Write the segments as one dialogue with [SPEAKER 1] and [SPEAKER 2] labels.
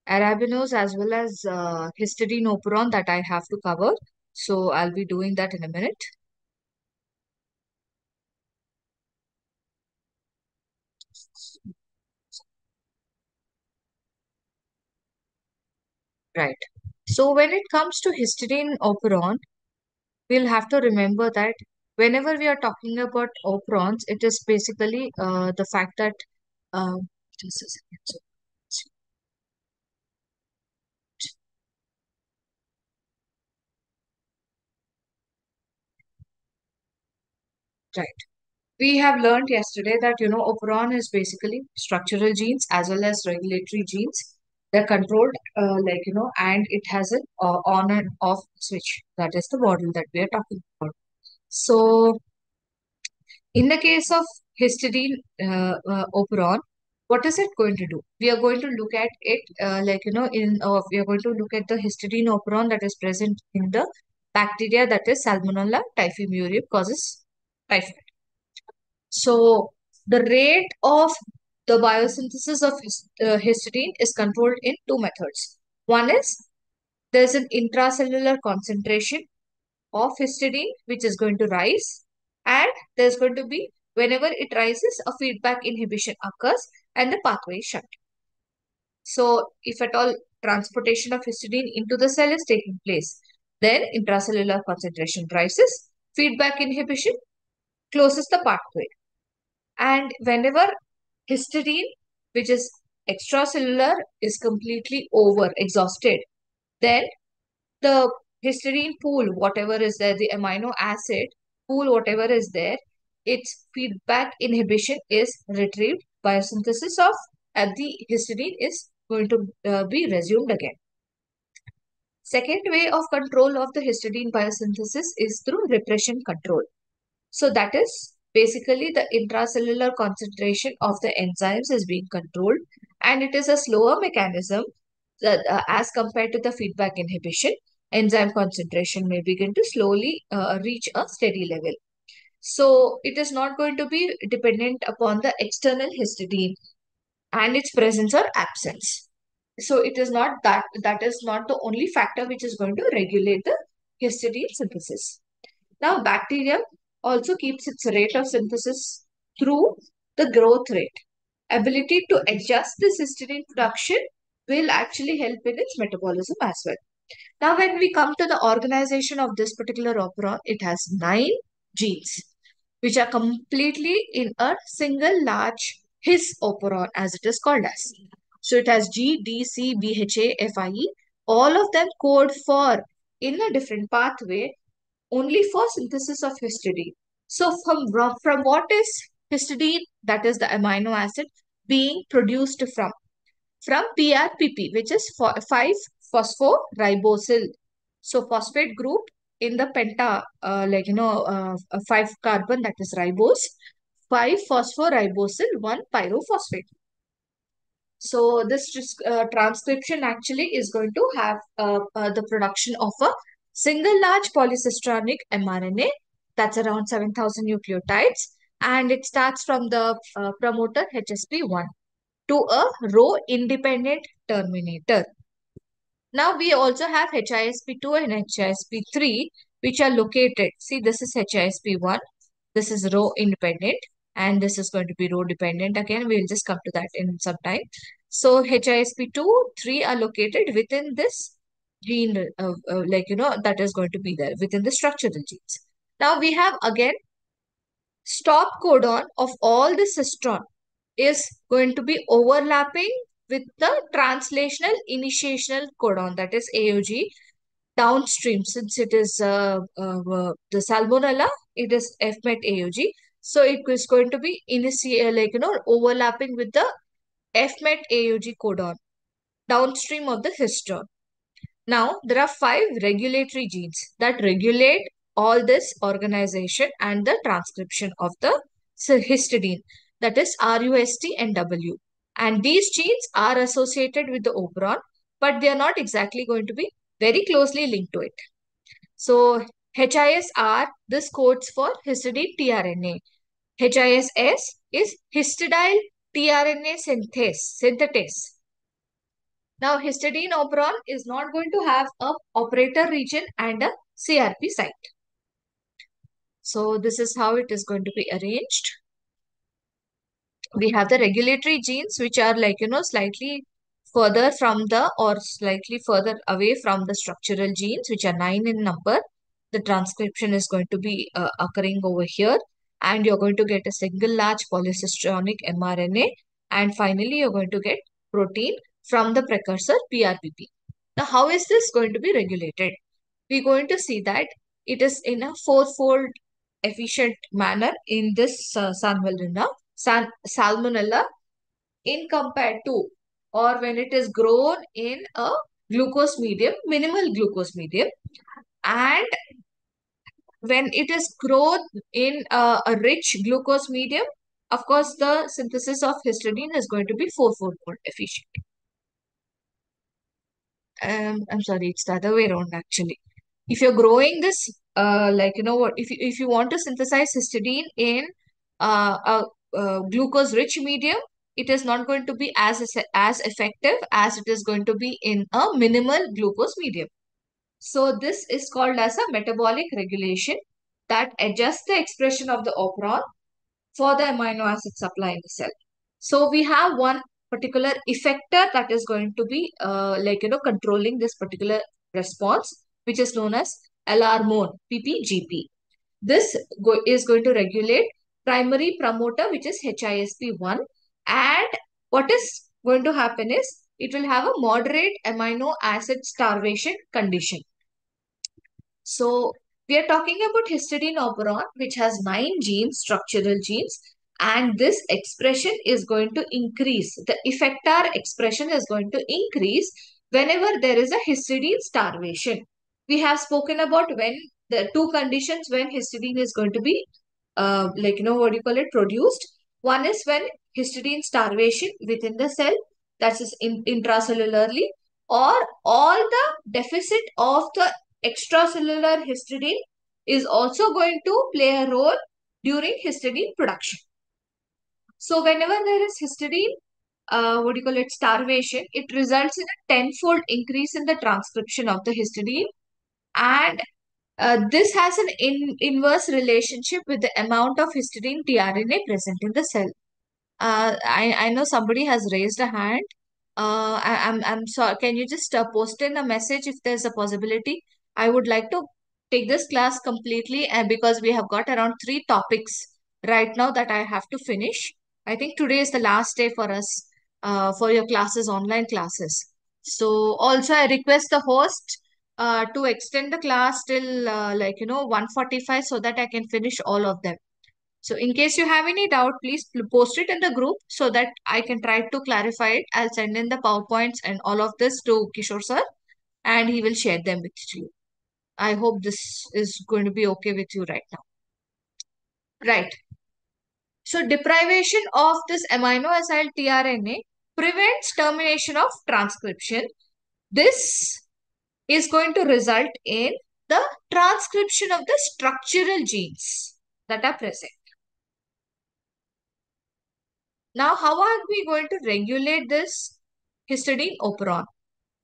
[SPEAKER 1] arabinose as well as histidine operon that I have to cover. So I'll be doing that in a minute. Right. So when it comes to histidine operon, we'll have to remember that whenever we are talking about operons, it is basically the fact that uh, just a second. Right. We have learned yesterday that operon is basically structural genes as well as regulatory genes. They're controlled, and it has an on and off switch. That is the model that we are talking about. So in the case of histidine operon, what is it going to do? We are going to look at it we are going to look at the histidine operon that is present in the bacteria that is Salmonella typhimurium causes typhoid. So the rate of the biosynthesis of histidine is controlled in two methods. One is there's an intracellular concentration of histidine which is going to rise, and there's going to be, whenever it rises, a feedback inhibition occurs and the pathway is shut. So if at all transportation of histidine into the cell is taking place, then intracellular concentration rises, feedback inhibition closes the pathway. And whenever histidine, which is extracellular, is completely over, exhausted, then the histidine pool, whatever is there, the amino acid pool, whatever is there, its feedback inhibition is retrieved. Biosynthesis of the histidine is going to be resumed again. Second way of control of the histidine biosynthesis is through repression control. So that is basically the intracellular concentration of the enzymes is being controlled, and it is a slower mechanism that, as compared to the feedback inhibition. Enzyme concentration may begin to slowly reach a steady level. So it is not going to be dependent upon the external histidine and its presence or absence. So it is not that is not the only factor which is going to regulate the histidine synthesis. Now, bacteria also keeps its rate of synthesis through the growth rate. Ability to adjust the histidine production will actually help in its metabolism as well. Now, when we come to the organization of this particular operon, it has 9 genes, which are completely in a single large his operon, as it is called as. So it has G, D, C, B, H, A, F, I, E. All of them code for in a different pathway only for synthesis of histidine. So from what is histidine, that is the amino acid, being produced from? From PRPP, which is 5-phosphoribosyl. So phosphate group in the penta, 5 carbon, that is ribose, 5-phosphoribosyl, 1 pyrophosphate. So this transcription actually is going to have the production of a single large polycistronic mRNA that's around 7,000 nucleotides, and it starts from the promoter HSP1 to a row independent terminator. Now we also have HISP2 and HISP3 which are located. See, this is HISP1, this is row independent, and this is going to be row dependent. Again, we'll just come to that in some time. So HISP2, 3 are located within this gene, that is going to be there within the structural genes. Now we have again stop codon of all the cistron is going to be overlapping with the translational initiational codon, that is AUG, downstream. Since it is the salmonella, it is FMET AUG. So it is going to be overlapping with the FMET AUG codon downstream of the histone. Now, there are 5 regulatory genes that regulate all this organization and the transcription of the histidine, that is RUST and W. And these genes are associated with the operon, but they are not exactly going to be very closely linked to it. So, HISR, this codes for histidine tRNA. HISS is histidyl tRNA synthetase. Now, histidine operon is not going to have a operator region and a CRP site. So this is how it is going to be arranged. We have the regulatory genes, which are like, slightly further from the or slightly further away from the structural genes, which are 9 in number. The transcription is going to be occurring over here, and you're going to get a single large polycistronic mRNA, and finally you're going to get protein from the precursor PRPP. Now, how is this going to be regulated? We're going to see that it is in a fourfold efficient manner in this salmonella in compared to, or when it is grown in a glucose medium, minimal glucose medium, and when it is grown in a rich glucose medium, of course, the synthesis of histidine is going to be fourfold more efficient. I'm sorry, it's the other way around actually. If you're growing this, if you want to synthesize histidine in a glucose-rich medium, it is not going to be as effective as it is going to be in a minimal glucose medium. So this is called as a metabolic regulation that adjusts the expression of the operon for the amino acid supply in the cell. So we have one particular effector that is going to be controlling this particular response, which is known as alarmone, PPGP. This is going to regulate primary promoter, which is HISP1. And what is going to happen is it will have a moderate amino acid starvation condition. So we are talking about histidine operon, which has 9 genes, structural genes, and this expression is going to increase. The effector expression is going to increase whenever there is a histidine starvation. We have spoken about when the two conditions when histidine is going to be, produced. One is when histidine starvation within the cell, that is intracellularly, or all the deficit of the extracellular histidine is also going to play a role during histidine production. So whenever there is histidine, starvation, it results in a tenfold increase in the transcription of the histidine, and this has an inverse relationship with the amount of histidine tRNA present in the cell. I know somebody has raised a hand. I'm sorry. Can you just post in a message if there's a possibility? I would like to take this class completely, and because we have got around 3 topics right now that I have to finish. I think today is the last day for us for your classes, online classes. So also I request the host to extend the class till 1:45 so that I can finish all of them. So in case you have any doubt, please post it in the group so that I can try to clarify it. I'll send in the PowerPoints and all of this to Kishore sir, and he will share them with you. I hope this is going to be okay with you right now. Right. So deprivation of this amino acid tRNA prevents termination of transcription. This is going to result in the transcription of the structural genes that are present. Now, how are we going to regulate this histidine operon?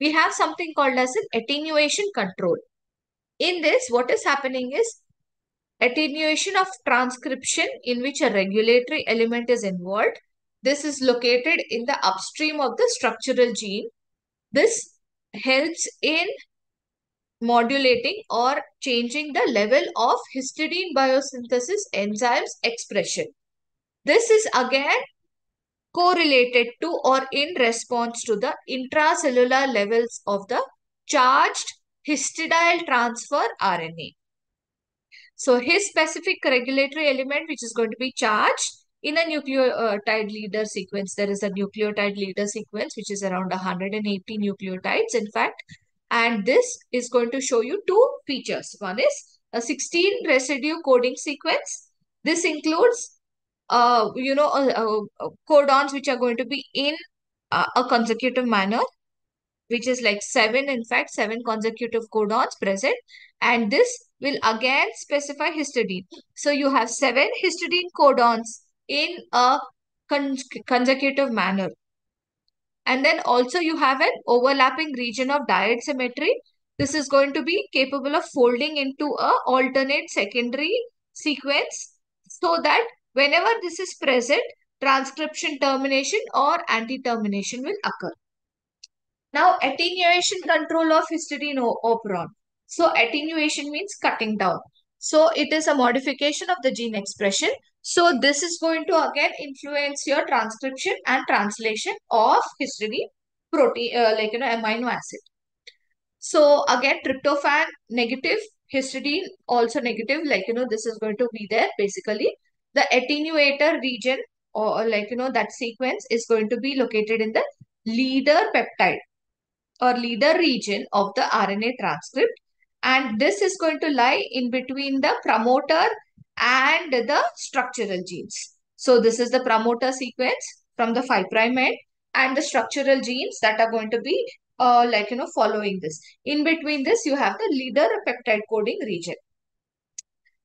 [SPEAKER 1] We have something called as an attenuation control. In this, what is happening is attenuation of transcription in which a regulatory element is involved. This is located in the upstream of the structural gene. This helps in modulating or changing the level of histidine biosynthesis enzymes expression. This is again correlated to or in response to the intracellular levels of the charged histidyl transfer RNA. So his specific regulatory element, which is going to be charged in a nucleotide leader sequence. There is a nucleotide leader sequence, which is around 180 nucleotides, in fact. And this is going to show you 2 features. One is a 16 residue coding sequence. This includes codons which are going to be in a consecutive manner, which is like 7, in fact, 7 consecutive codons present. And this will again specify histidine. So you have 7 histidine codons in a consecutive manner. And then also you have an overlapping region of diet symmetry. This is going to be capable of folding into a alternate secondary sequence so that whenever this is present, transcription termination or anti-termination will occur. Now, attenuation control of histidine operon. So, attenuation means cutting down. So, it is a modification of the gene expression. So, this is going to again influence your transcription and translation of histidine protein, amino acid. So, again, tryptophan negative, histidine also negative, this is going to be there basically. The attenuator region or that sequence is going to be located in the leader peptide or leader region of the RNA transcript, and this is going to lie in between the promoter and the structural genes. So this is the promoter sequence from the 5' end and the structural genes that are going to be following this. In between this you have the leader peptide coding region.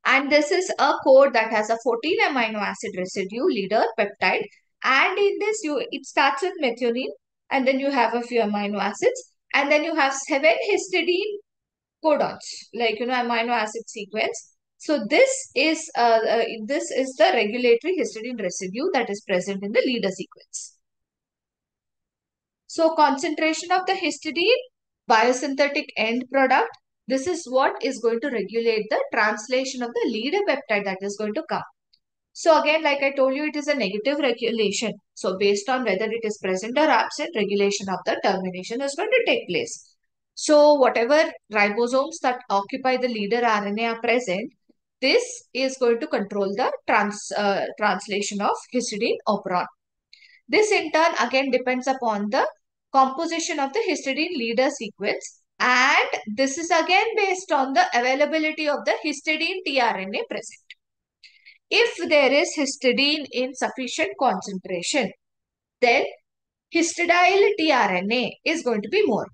[SPEAKER 1] And this is a code that has a 14 amino acid residue leader peptide. And in this, it starts with methionine, and then you have a few amino acids, and then you have 7 histidine codons, amino acid sequence. So this is the regulatory histidine residue that is present in the leader sequence. So concentration of the histidine biosynthetic end product. This is what is going to regulate the translation of the leader peptide that is going to come. So again, like I told you, it is a negative regulation. So based on whether it is present or absent, regulation of the termination is going to take place. So whatever ribosomes that occupy the leader RNA are present, this is going to control the translation of histidine operon. This in turn again depends upon the composition of the histidine leader sequence, and this is again based on the availability of the histidine tRNA present. If there is histidine in sufficient concentration, then histidyl tRNA is going to be more.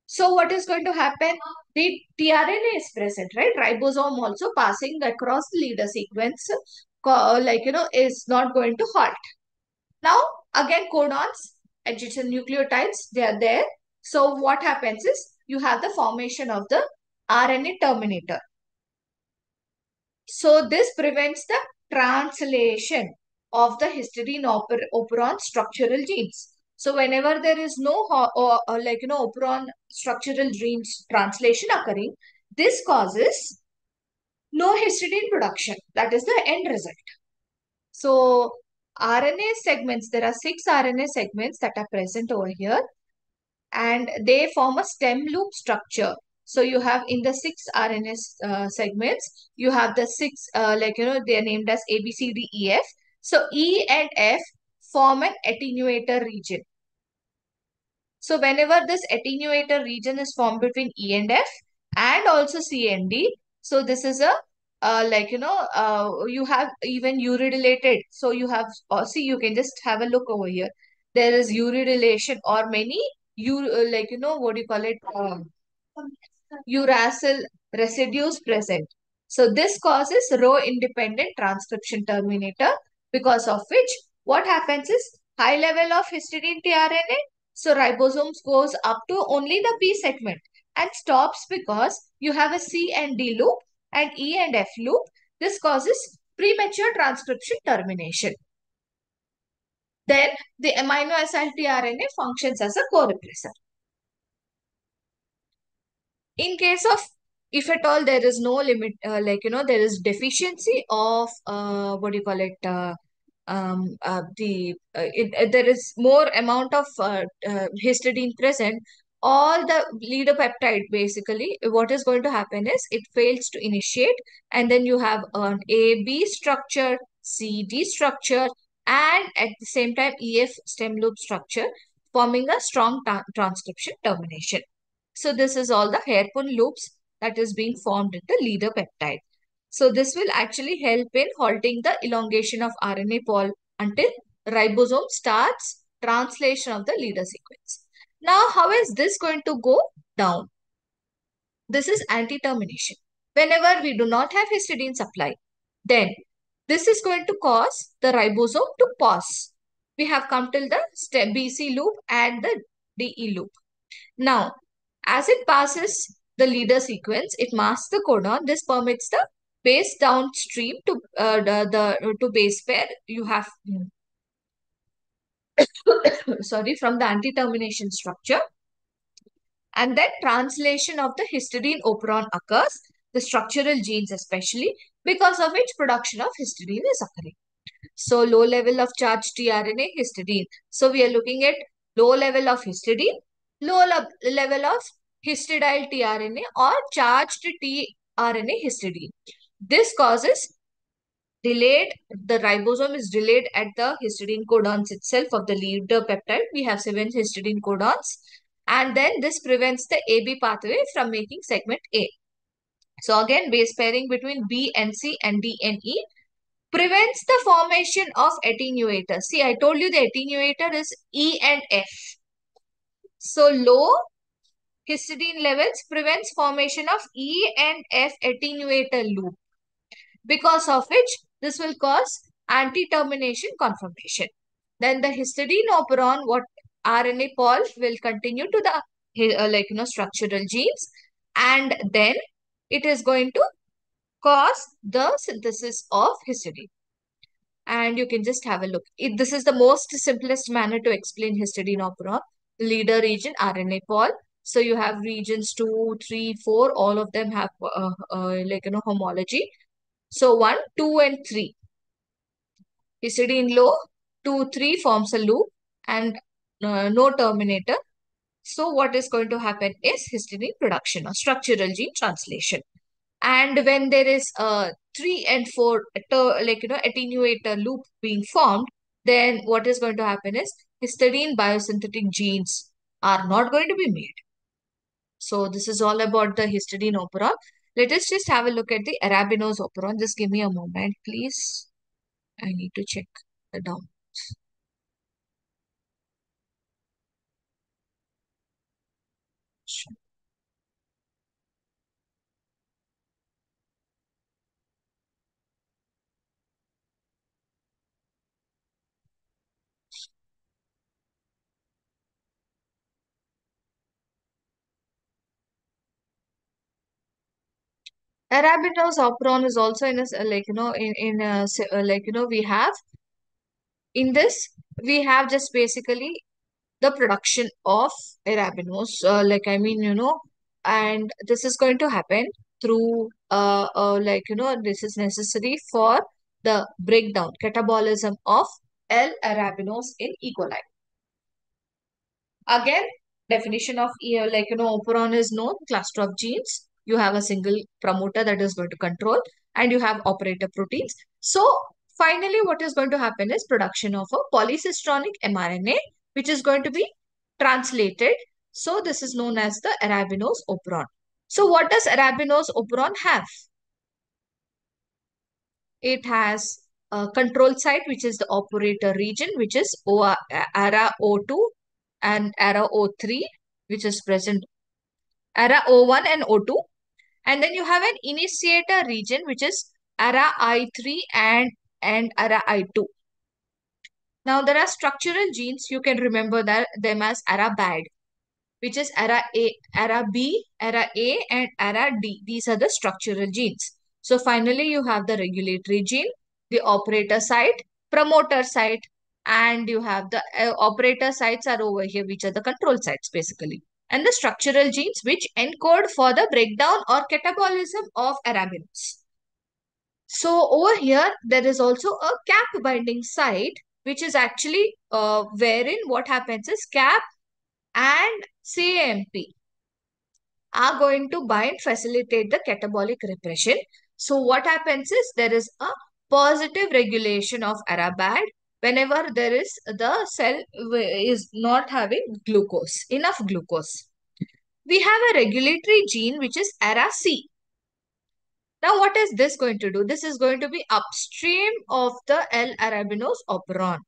[SPEAKER 1] So what is going to happen? The tRNA is present, right? Ribosome also passing across the leader sequence, is not going to halt. Now, again, codons, adjacent nucleotides, they are there. So what happens is you have the formation of the RNA terminator. So this prevents the translation of the histidine operon structural genes. So whenever there is no operon structural genes translation occurring, this causes no histidine production. That is the end result. So RNA segments, there are 6 RNA segments that are present over here, and they form a stem loop structure. So you have in the 6 RNA segments, you have the 6, they are named as A, B, C, D, E, F. So E and F form an attenuator region. So whenever this attenuator region is formed between E and F and also C and D, so this is a you have even uridylated. So you have, see, you can just have a look over here. There is uridylation or many, what do you call it? Uracil residues present. So this causes row independent transcription terminator, because of which what happens is high level of histidine tRNA. So ribosomes goes up to only the B segment and stops because you have a C and D loop and E and F loop. This causes premature transcription termination. Then the amino acid tRNA functions as a co-repressor. In case of, if at all there is no limit, there is deficiency of, there is more amount of histidine present, all the leader peptide basically, what is going to happen is it fails to initiate, and then you have an AB structure, CD structure, and at the same time EF stem loop structure, forming a strong transcription termination. So this is all the hairpin loops that is being formed in the leader peptide. So this will actually help in halting the elongation of RNA pol until ribosome starts translation of the leader sequence. Now, how is this going to go down? This is anti-termination. Whenever we do not have histidine supply, then this is going to cause the ribosome to pause, we have come till the step BC loop and the DE loop. Now, as it passes the leader sequence, it masks the codon. This permits the base downstream to to base pair. You have sorry, from the anti-termination structure, and then translation of the histidine operon occurs, the structural genes especially, because of which production of histidine is occurring. So low level of charged tRNA, histidine. So we are looking at low level of histidine, level of histidyl tRNA or charged tRNA histidine. This causes delayed, the ribosome is delayed at the histidine codons itself of the leader peptide. We have 7 histidine codons, and then this prevents the AB pathway from making segment A. So again, base pairing between B and C and D and E prevents the formation of attenuators. See, I told you the attenuator is E and F. So low histidine levels prevents formation of E and F attenuator loop, because of which this will cause anti-termination conformation. Then the histidine operon, what RNA pol will continue to the structural genes, and then it is going to cause the synthesis of histidine. And you can just have a look. This is the most simplest manner to explain histidine operon. Leader region, RNA pol. So you have regions 2, 3, 4. All of them have homology. So 1, 2, and 3. Histidine low, 2, 3 forms a loop and no terminator. So what is going to happen is histidine production or structural gene translation. And when there is a 3 and 4 attenuator loop being formed, then what is going to happen is histidine biosynthetic genes are not going to be made. So this is all about the histidine operon. Let us just have a look at the arabinose operon. Just give me a moment, please. I need to check the down. Arabinose operon is also in a we have in this we have just basically the production of arabinose, and this is going to happen through this is necessary for the breakdown catabolism of L-arabinose in E. coli. Again, definition of operon is known, cluster of genes. You have a single promoter that is going to control, and you have operator proteins. So finally, what is going to happen is production of a polycistronic mRNA, which is going to be translated. So this is known as the arabinose operon. So what does arabinose operon have? It has a control site, which is the operator region, which is ARA O2 and ARA O3, which is present ARA O1 and O2. And then you have an initiator region, which is ARA I3 and ARA I2. Now, there are structural genes. You can remember them as ARA bad, which is ARA A, ARA B, ARA A, and ARA D. These are the structural genes. So finally, you have the regulatory gene, the operator site, promoter site, and you have the operator sites are over here, which are the control sites basically. And the structural genes which encode for the breakdown or catabolism of arabinose. So over here, there is also a cap binding site, which is actually wherein what happens is cap and CAMP are going to bind, facilitate the catabolic repression. So what happens is there is a positive regulation of Arabad whenever there is the cell is not having glucose, enough glucose. We have a regulatory gene which is ARA-C. Now what is this going to do? This is going to be upstream of the L-arabinose operon.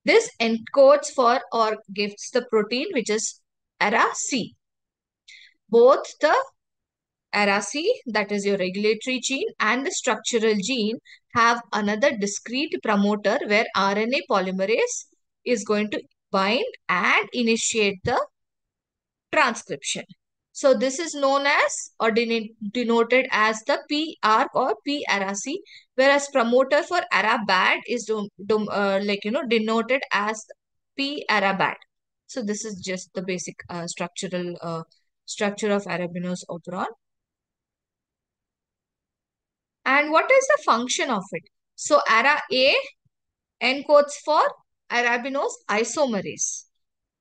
[SPEAKER 1] This encodes for or gives the protein which is ARA-C. Both the ARA-C, that is your regulatory gene, and the structural gene have another discrete promoter where RNA polymerase is going to bind and initiate the transcription. So this is known as or denoted as the P arc or P RC, whereas promoter for Arabad is denoted as P Arabad. So this is just the basic structural structure of Arabinose operon. And what is the function of it? So ARA A encodes for arabinose isomerase.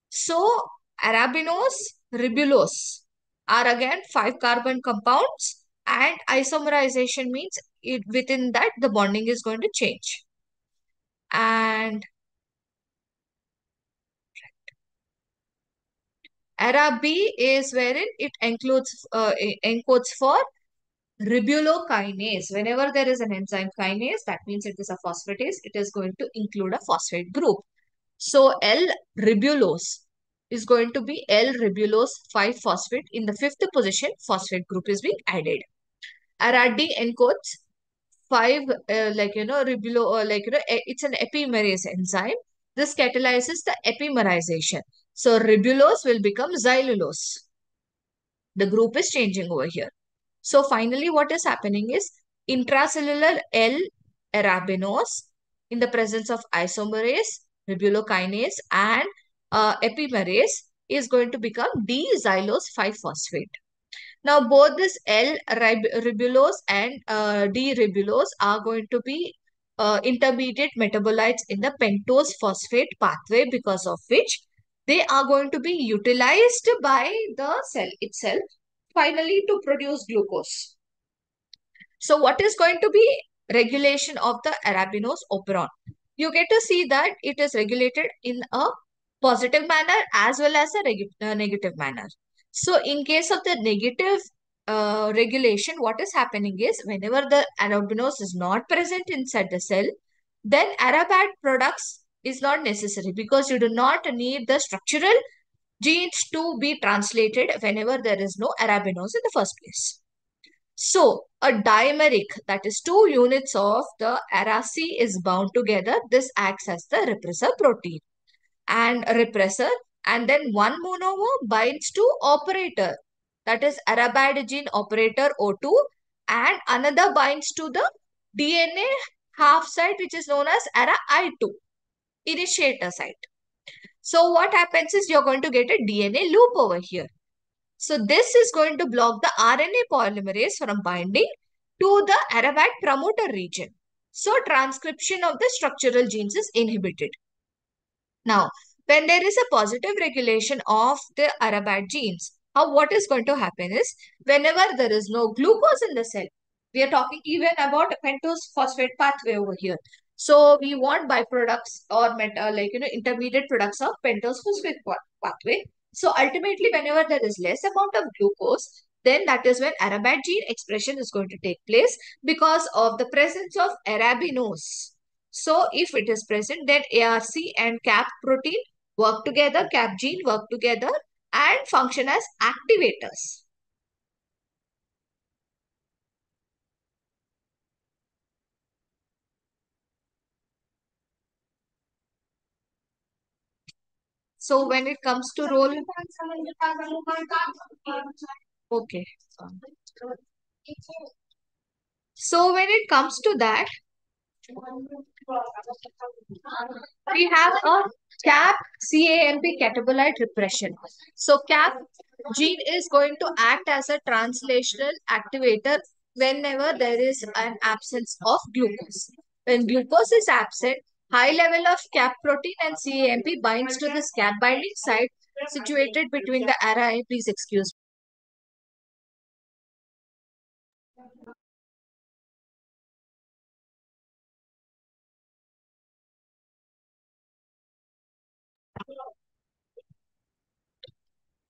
[SPEAKER 1] So arabinose, ribulose are again 5 carbon compounds, and isomerization means within that the bonding is going to change. And ARA B is wherein it encodes for ribulokinase. Whenever there is an enzyme kinase, that means it is a phosphatase. It is going to include a phosphate group. So L-ribulose is going to be L-ribulose 5-phosphate. In the fifth position, phosphate group is being added. RRD encodes 5, it's an epimerase enzyme. This catalyzes the epimerization. So ribulose will become xylulose. The group is changing over here. So finally, what is happening is intracellular L-arabinose in the presence of isomerase, ribulokinase, and epimerase is going to become D-xylose 5-phosphate. Now, both this L-ribulose and D-ribulose are going to be intermediate metabolites in the pentose phosphate pathway, because of which they are going to be utilized by the cell itself finally to produce glucose. So what is going to be regulation of the arabinose operon? You get to see that it is regulated in a positive manner as well as a negative manner. So in case of the negative regulation, what is happening is whenever the arabinose is not present inside the cell, then Arabad products is not necessary because you do not need the structural genes to be translated whenever there is no arabinose in the first place. So, a dimeric, that is 2 units of the ARA-C is bound together. This acts as the repressor protein and repressor, and then one monomer binds to operator, that is Arabide gene operator O2, and another binds to the DNA half site, which is known as ARA-I2, initiator site. So what happens is you're going to get a DNA loop over here. So this is going to block the RNA polymerase from binding to the Arabide promoter region. So transcription of the structural genes is inhibited. Now, when there is a positive regulation of the Arabide genes, what is going to happen is whenever there is no glucose in the cell, we are talking even about a pentose phosphate pathway over here. So we want byproducts or intermediate products of pentose phosphate pathway. So ultimately, whenever there is less amount of glucose, then that is when Arabide gene expression is going to take place because of the presence of arabinose. So if it is present, then ARC and CAP protein work together, CAP gene work together and function as activators. So when it comes to role, okay. So when it comes to that, we have a CAP CAMP catabolite repression. So CAP gene is going to act as a translational activator whenever there is an absence of glucose. When glucose is absent, high level of CAP protein and CAMP binds to this CAP binding site situated between the ARA. Please excuse me.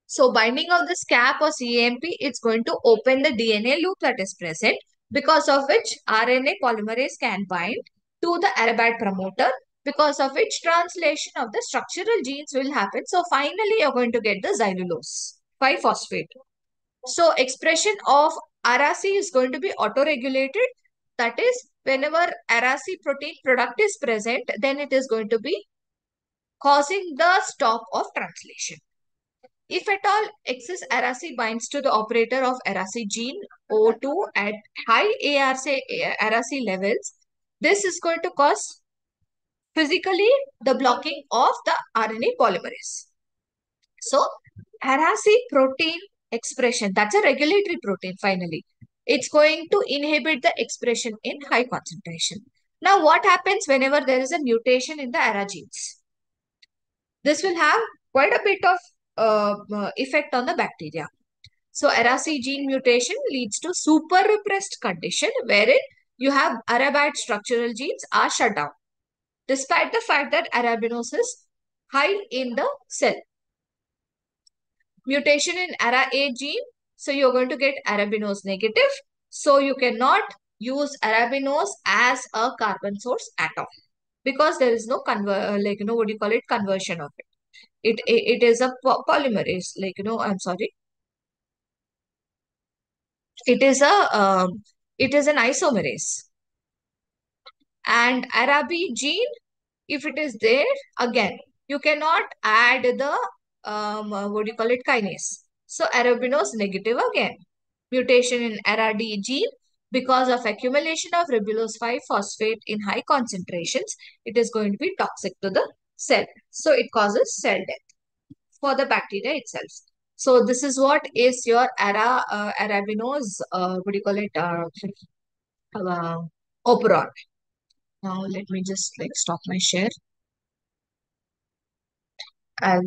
[SPEAKER 1] So binding of this CAP or CAMP, it's going to open the DNA loop that is present, because of which RNA polymerase can bind to the Arabide promoter, because of which translation of the structural genes will happen. So finally, you're going to get the xylulose 5-phosphate. So expression of RAC is going to be autoregulated. That is, whenever RAC protein product is present, then it is going to be causing the stop of translation. If at all excess Ara-C binds to the operator of Ara-C gene O2 at high Ara-C levels, this is going to cause physically the blocking of the RNA polymerase. So, Ara-C protein expression, that's a regulatory protein finally. It's going to inhibit the expression in high concentration. Now, what happens whenever there is a mutation in the Ara genes? This will have quite a bit of effect on the bacteria. So, Ara-C gene mutation leads to super repressed condition wherein you have Arabide structural genes are shut down, despite the fact that arabinose is high in the cell. Mutation in ARA-A gene, so you're going to get arabinose negative. So you cannot use arabinose as a carbon source at all because there is no what do you call it, conversion of it. It is a polymerase, I'm sorry. It is it is an isomerase. And Arabi gene, if it is there, again, you cannot add the, what do you call it, kinase. So arabinose negative again. Mutation in ARA-D gene, because of accumulation of ribulose 5-phosphate in high concentrations, it is going to be toxic to the cell. So it causes cell death for the bacteria itself. So this is what is your arabinose, what do you call it, uh, operon. Now let me just like stop my share. I'll,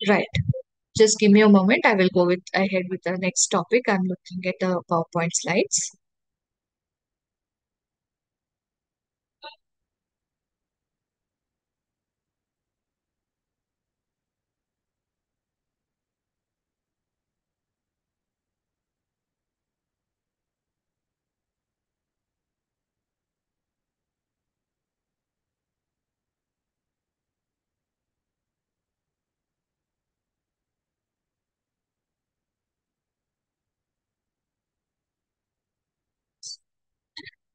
[SPEAKER 1] right. Just give me a moment. I will go with ahead with the next topic. I'm looking at the PowerPoint slides.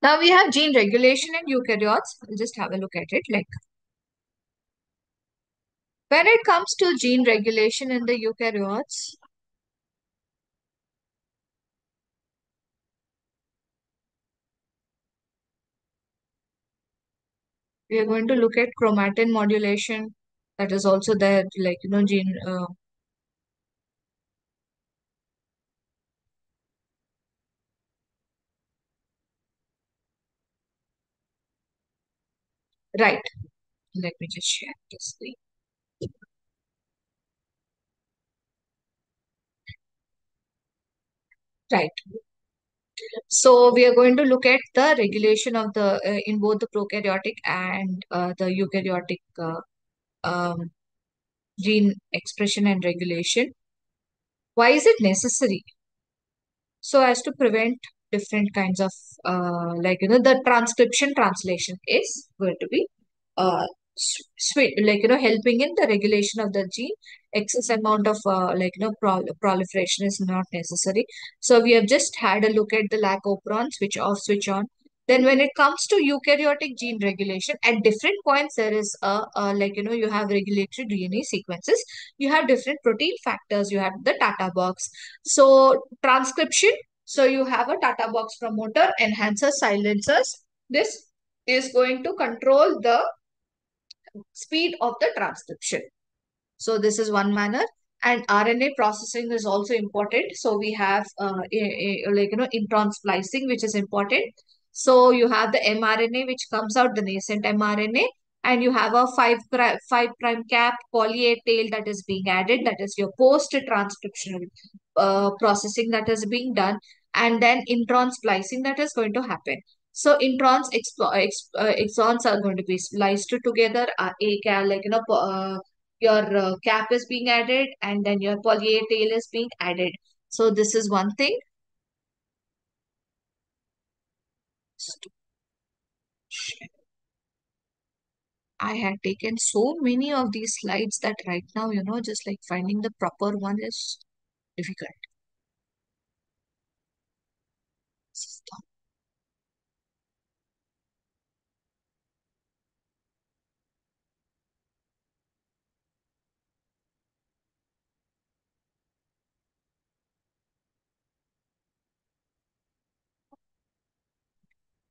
[SPEAKER 1] Now we have gene regulation in eukaryotes. We'll just have a look at it. Like when it comes to gene regulation in the eukaryotes, we are going to look at chromatin modulation. That is also there, gene. Right. Let me just share this thing. Right. So we are going to look at the regulation of the in both the prokaryotic and the eukaryotic um, gene expression and regulation. Why is it necessary? So as to prevent different kinds of the transcription translation is going to be uh sweet, helping in the regulation of the gene. Excess amount of proliferation is not necessary. So we have just had a look at the lac operon, switch off, switch on. Then when it comes to eukaryotic gene regulation, at different points there is you have regulatory DNA sequences, you have different protein factors, you have the Tata box. So transcription, so you have a Tata box promoter, enhancers, silencers. This is going to control the speed of the transcription. So this is one manner. And RNA processing is also important. So we have intron splicing, which is important. So you have the mRNA, which comes out, the nascent mRNA, and you have a 5 prime cap poly A tail that is being added. That is your post-transcriptional processing that is being done. And then intron splicing that is going to happen. So introns, exons are going to be spliced together. Your cap is being added, and then your poly A tail is being added. So this is one thing. I had taken so many of these slides that right now, just like finding the proper one is difficult.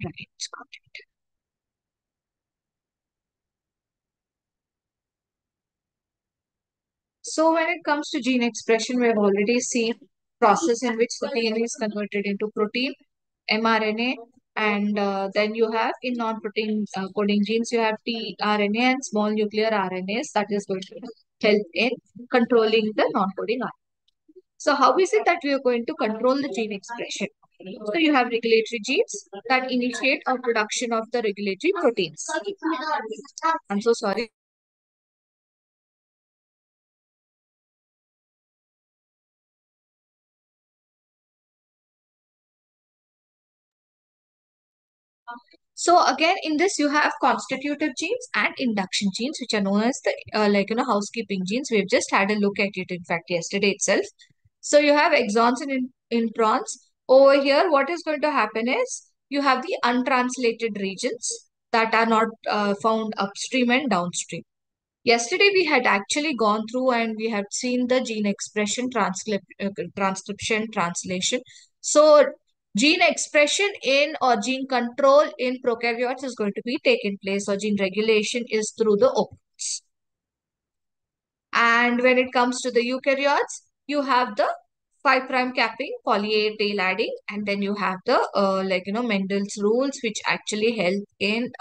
[SPEAKER 1] Right. Got it. So when it comes to gene expression, we have already seen process in which the DNA is converted into protein, mRNA, and then you have in non-protein coding genes, you have tRNA and small nuclear RNAs that is going to help in controlling the non-coding RNA. So how is it that we are going to control the gene expression? So you have regulatory genes that initiate a production of the regulatory proteins. I'm so sorry. So again, in this you have constitutive genes and induction genes, which are known as the housekeeping genes. We've just had a look at it, in fact, yesterday itself. So you have exons and introns. Over here, what is going to happen is you have the untranslated regions that are not found upstream and downstream. Yesterday, we had actually gone through and we had seen the gene expression, transcription, translation. So, gene expression in or gene control in prokaryotes is going to be taken place, or gene regulation is through the openes. And when it comes to the eukaryotes, you have the 5' capping, poly A tail adding, and then you have the Mendel's rules, which actually help in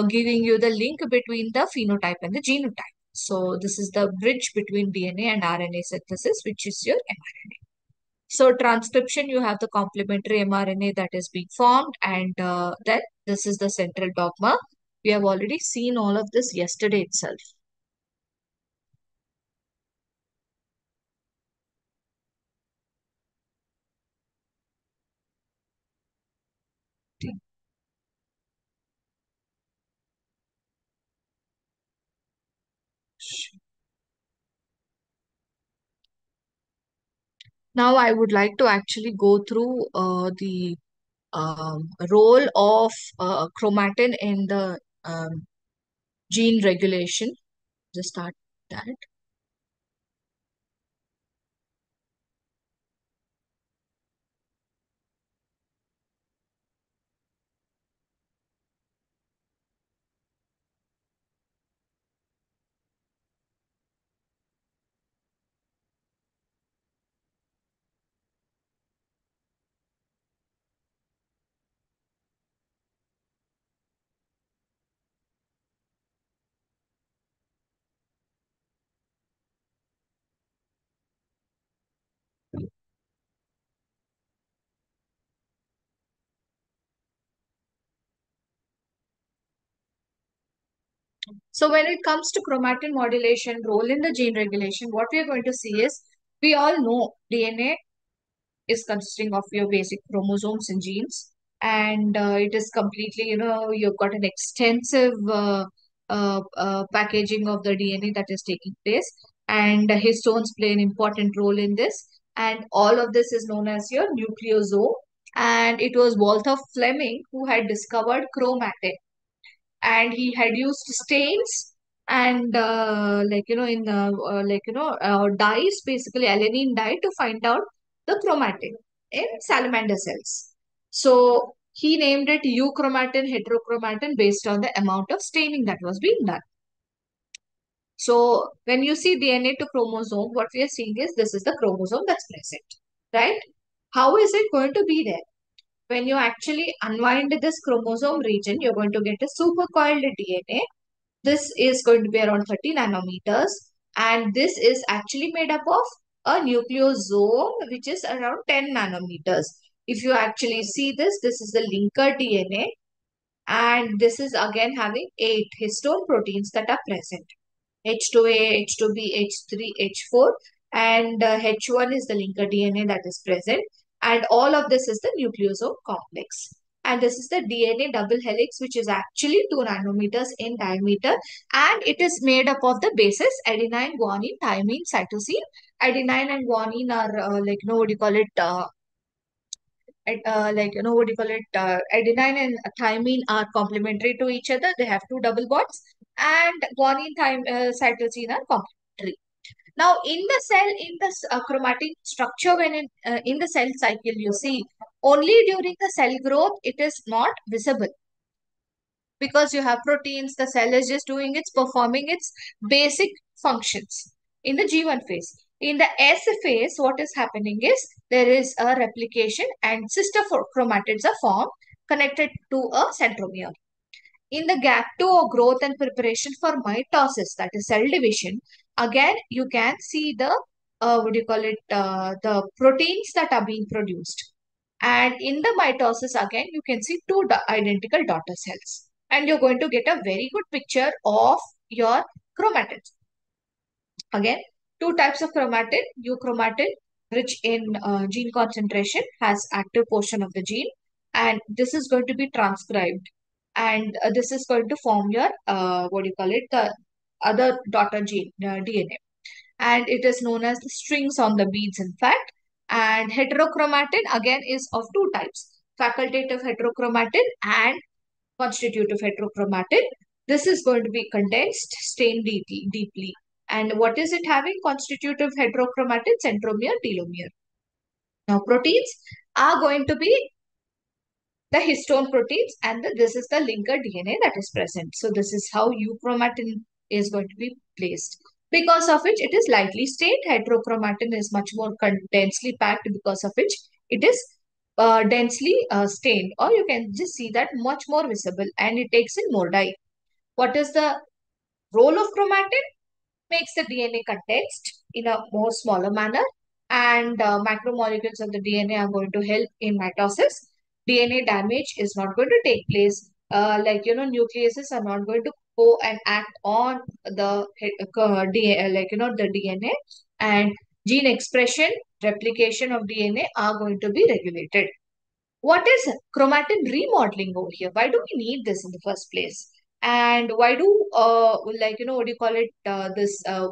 [SPEAKER 1] giving you the link between the phenotype and the genotype. So this is the bridge between DNA and RNA synthesis, which is your mRNA. So transcription, you have the complementary mRNA that is being formed, and then this is the central dogma. We have already seen all of this yesterday itself. Now, I would like to actually go through the role of chromatin in the gene regulation. Just start that. So when it comes to chromatin modulation role in the gene regulation, what we are going to see is we all know DNA is consisting of your basic chromosomes and genes, and it is completely, you've got an extensive packaging of the DNA that is taking place, and histones play an important role in this, and all of this is known as your nucleosome. And it was Walter Fleming who had discovered chromatin, and he had used stains and dyes, basically alanine dye, to find out the chromatin in salamander cells. So he named it euchromatin, heterochromatin, based on the amount of staining that was being done. So when you see DNA to chromosome, what we are seeing is this is the chromosome that's present, right? How is it going to be there? When you actually unwind this chromosome region, you're going to get a supercoiled DNA. This is going to be around 30 nanometers, and this is actually made up of a nucleosome which is around 10 nanometers. If you actually see this, this is the linker DNA, and this is again having 8 histone proteins that are present. H2A, H2B, H3, H4, and H1 is the linker DNA that is present. And all of this is the nucleosome complex. And this is the DNA double helix, which is actually 2 nanometers in diameter. And it is made up of the bases adenine, guanine, thymine, cytosine. Adenine and guanine are what do you call it? What do you call it? Adenine and thymine are complementary to each other. They have 2 double bonds. And guanine, cytosine are complementary. Now, in the cell, in the chromatin structure, when in the cell cycle, you see only during the cell growth it is not visible because you have proteins. The cell is just doing its performing its basic functions in the G1 phase. In the S phase, what is happening is there is a replication and sister chromatids are formed connected to a centromere. In the gap 2 or growth and preparation for mitosis, that is cell division, again you can see the what do you call it, the proteins that are being produced. And in the mitosis, again you can see two identical daughter cells. And you're going to get a very good picture of your chromatids. Again, two types of chromatin. Euchromatin, rich in gene concentration, has active portion of the gene, and this is going to be transcribed, and this is going to form your what do you call it, the other daughter gene DNA, and it is known as the strings on the beads, in fact. And heterochromatin again is of two types: facultative heterochromatin and constitutive heterochromatin. This is going to be condensed, stained deeply. And what is it having? Constitutive heterochromatin, centromere, telomere. Now, proteins are going to be the histone proteins, and this is the linker DNA that is present. So, this is how euchromatin is going to be placed. Because of which it is lightly stained. Heterochromatin is much more densely packed, because of which it is densely stained, or you can just see that much more visible, and it takes in more dye. What is the role of chromatin? Makes the DNA condensed in a more smaller manner, and macromolecules of the DNA are going to help in mitosis. DNA damage is not going to take place. Nucleases are not going to go and act on the DNA, the DNA, and gene expression, replication of DNA are going to be regulated. What is chromatin remodeling over here? Why do we need this in the first place? And why do, what do you call it,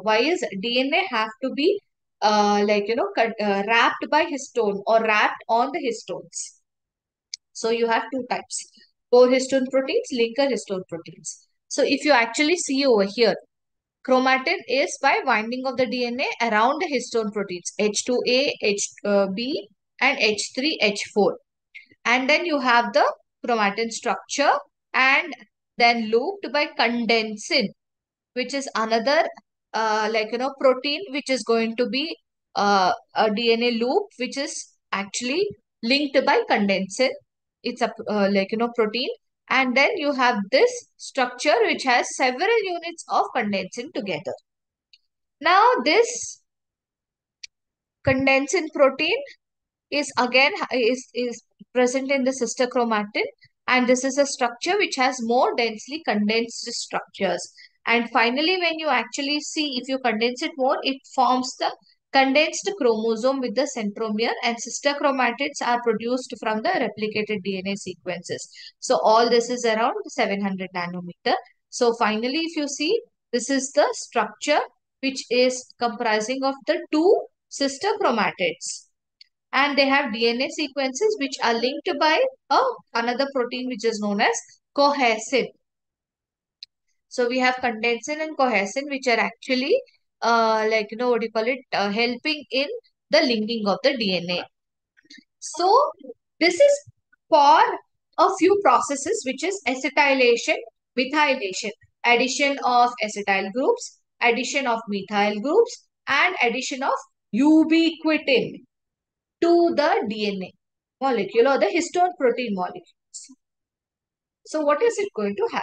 [SPEAKER 1] why is DNA have to be, wrapped by histone or wrapped on the histones? So you have two types: core histone proteins, linker histone proteins. So if you actually see over here, chromatin is by winding of the DNA around the histone proteins H2A, HB, and H3, H4. And then you have the chromatin structure, and then looped by condensin, which is another protein, which is going to be a DNA loop, which is actually linked by condensin. It's a protein. And then you have this structure which has several units of condensin together. Now this condensin protein is again is present in the sister chromatin, and this is a structure which has more densely condensed structures. And finally, when you actually see, if you condense it more, it forms the condensed chromosome with the centromere, and sister chromatids are produced from the replicated DNA sequences. So all this is around 700 nanometer. So finally, if you see, this is the structure which is comprising of the two sister chromatids, and they have DNA sequences which are linked by another protein which is known as cohesin. So we have condensin and cohesin which are actually what do you call it, helping in the linking of the DNA. So this is for a few processes, which is acetylation, methylation, addition of acetyl groups, addition of methyl groups, and addition of ubiquitin to the DNA molecule or the histone protein molecules. So what is it going to have?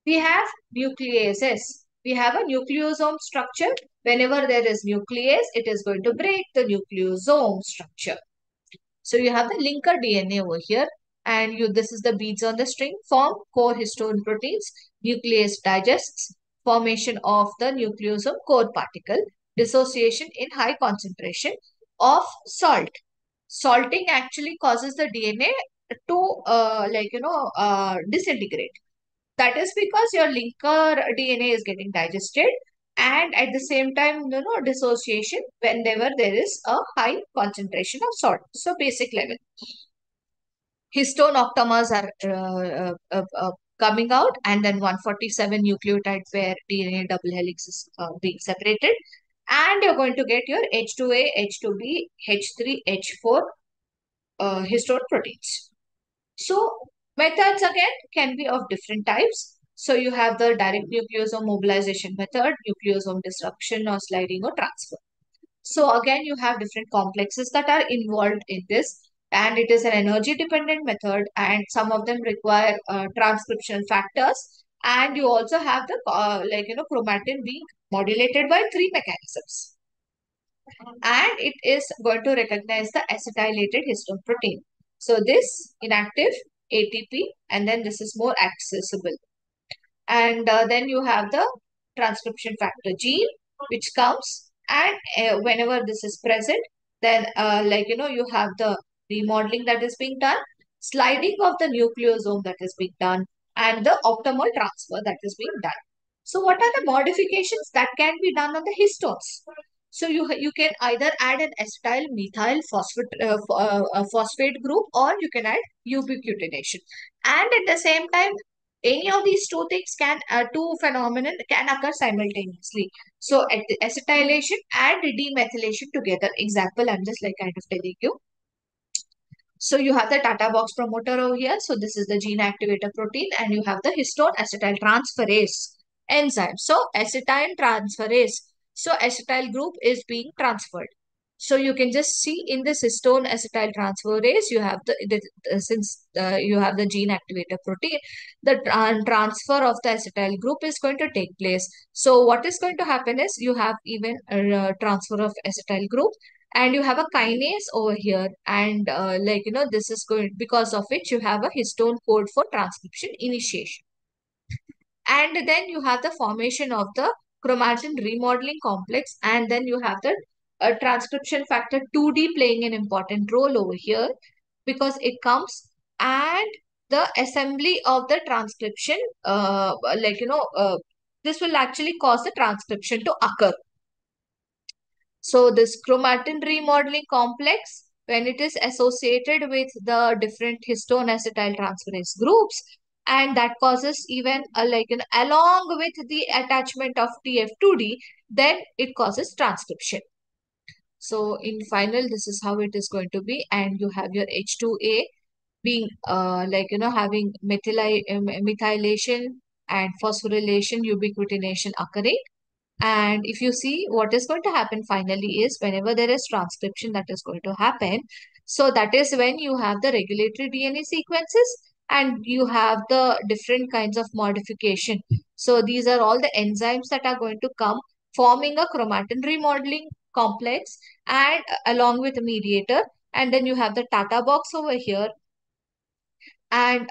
[SPEAKER 1] We have nucleases. We have a nucleosome structure. Whenever there is nuclease, it is going to break the nucleosome structure. So you have the linker DNA over here, and this is the beads on the string, form core histone proteins. Nuclease digests, formation of the nucleosome core particle, dissociation in high concentration of salt. Salting actually causes the DNA to disintegrate. That is because your linker DNA is getting digested, and at the same time, dissociation whenever there is a high concentration of salt. So basic level. Histone octamers are coming out, and then 147 nucleotide pair DNA double helix is being separated. and you're going to get your H2A, H2B, H3, H4 histone proteins. So methods again can be of different types. So you have the direct nucleosome mobilization method, nucleosome disruption or sliding or transfer. So again, you have different complexes that are involved in this, and it is an energy dependent method, and some of them require transcriptional factors. And you also have the chromatin being modulated by three mechanisms, and it is going to recognize the acetylated histone protein. So this inactive ATP, and then this is more accessible. And then you have the transcription factor gene, which comes, and whenever this is present, then you have the remodeling that is being done, sliding of the nucleosome that is being done, and the optimal transfer that is being done. So what are the modifications that can be done on the histones? So you can either add an acetyl methyl phosphate group, or you can add ubiquitination. And at the same time, any of these two phenomenon can occur simultaneously. So acetylation and demethylation together. Example, I'm just like kind of telling you. So you have the Tata box promoter over here. So this is the gene activator protein, and you have the histone acetyl transferase enzyme. So acetyl transferase. So acetyl group is being transferred. So you can just see in this histone acetyl transferase, you have since you have the gene activator protein, the transfer of the acetyl group is going to take place. So what is going to happen is you have even a transfer of acetyl group, and you have a kinase over here, and this is going, because of which you have a histone code for transcription initiation. And then you have the formation of the chromatin remodeling complex, and then you have the transcription factor 2D playing an important role over here, because it comes, and the assembly of the transcription this will actually cause the transcription to occur. So this chromatin remodeling complex, when it is associated with the different histone acetyl transferase groups, and that causes even along with the attachment of TF2D, then it causes transcription. So in final, this is how it is going to be, and you have your H2A being having methylation and phosphorylation, ubiquitination occurring. And if you see, what is going to happen finally is whenever there is transcription that is going to happen, so that is when you have the regulatory DNA sequences, and you have the different kinds of modification. So these are all the enzymes that are going to come, forming a chromatin remodeling complex, and along with a mediator. And then you have the Tata box over here, and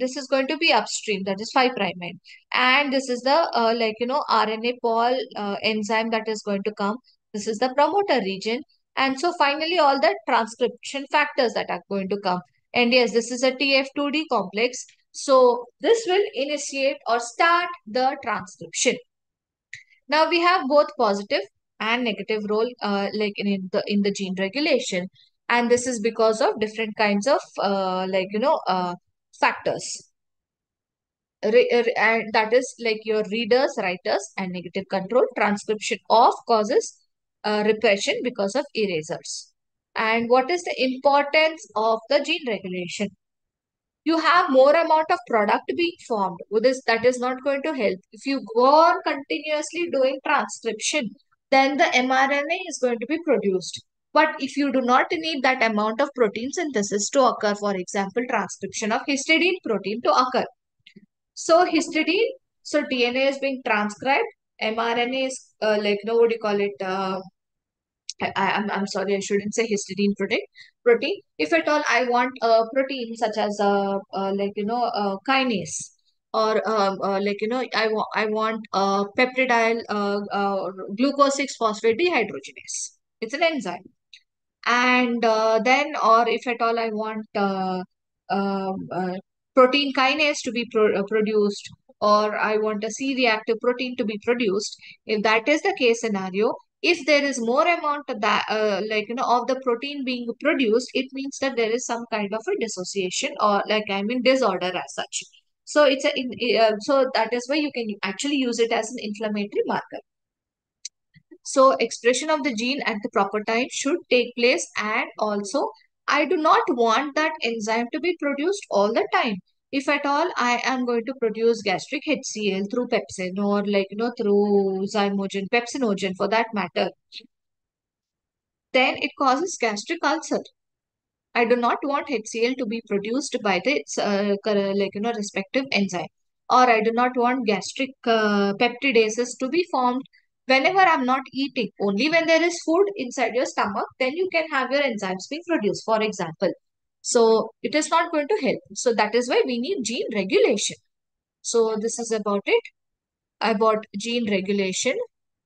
[SPEAKER 1] this is going to be upstream, that is 5 prime end, and this is the RNA pol enzyme that is going to come. This is the promoter region, and so finally all the transcription factors that are going to come. And yes, this is a TF2D complex, so this will initiate or start the transcription. Now we have both positive and negative role in the gene regulation, and this is because of different kinds of factors. And that is like your readers, writers, and negative control. Transcription off causes repression because of erasers. And what is the importance of the gene regulation? You have more amount of product being formed. That is not going to help. If you go on continuously doing transcription, then the mRNA is going to be produced. But if you do not need that amount of protein synthesis to occur, for example, transcription of histidine protein to occur. So histidine, so DNA is being transcribed, mRNA is what do you call it? I'm sorry, I shouldn't say histidine protein. If at all I want a protein such as kinase, or I want peptidyl glucose 6 phosphate dehydrogenase. It's an enzyme. And then, or if at all I want protein kinase to be produced, or I want a C-reactive protein to be produced, if that is the case scenario, if there is more amount of that, of the protein being produced, it means that there is some kind of a dissociation, or disorder as such. So so that is why you can actually use it as an inflammatory marker. So expression of the gene at the proper time should take place, and also I do not want that enzyme to be produced all the time. If at all I am going to produce gastric HCl through pepsin, or through zymogen, pepsinogen for that matter, then it causes gastric ulcer. I do not want HCl to be produced by the respective enzyme, or I do not want gastric peptidases to be formed whenever I'm not eating. Only when there is food inside your stomach, then you can have your enzymes being produced, for example. So it is not going to help. So that is why we need gene regulation. So this is about it, about gene regulation.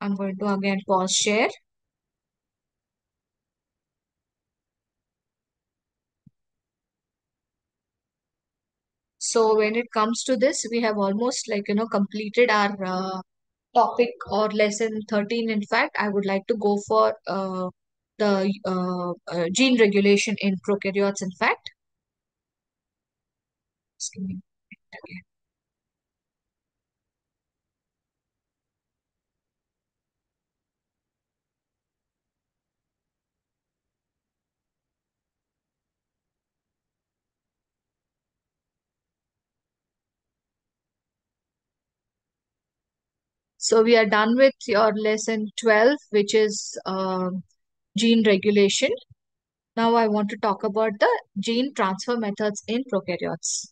[SPEAKER 1] I'm going to again pause share. So when it comes to this, we have almost completed our topic, or lesson 13. In fact, I would like to go for the gene regulation in prokaryotes. In fact, just give me a minute again. So we are done with your lesson 12, which is gene regulation. Now I want to talk about the gene transfer methods in prokaryotes.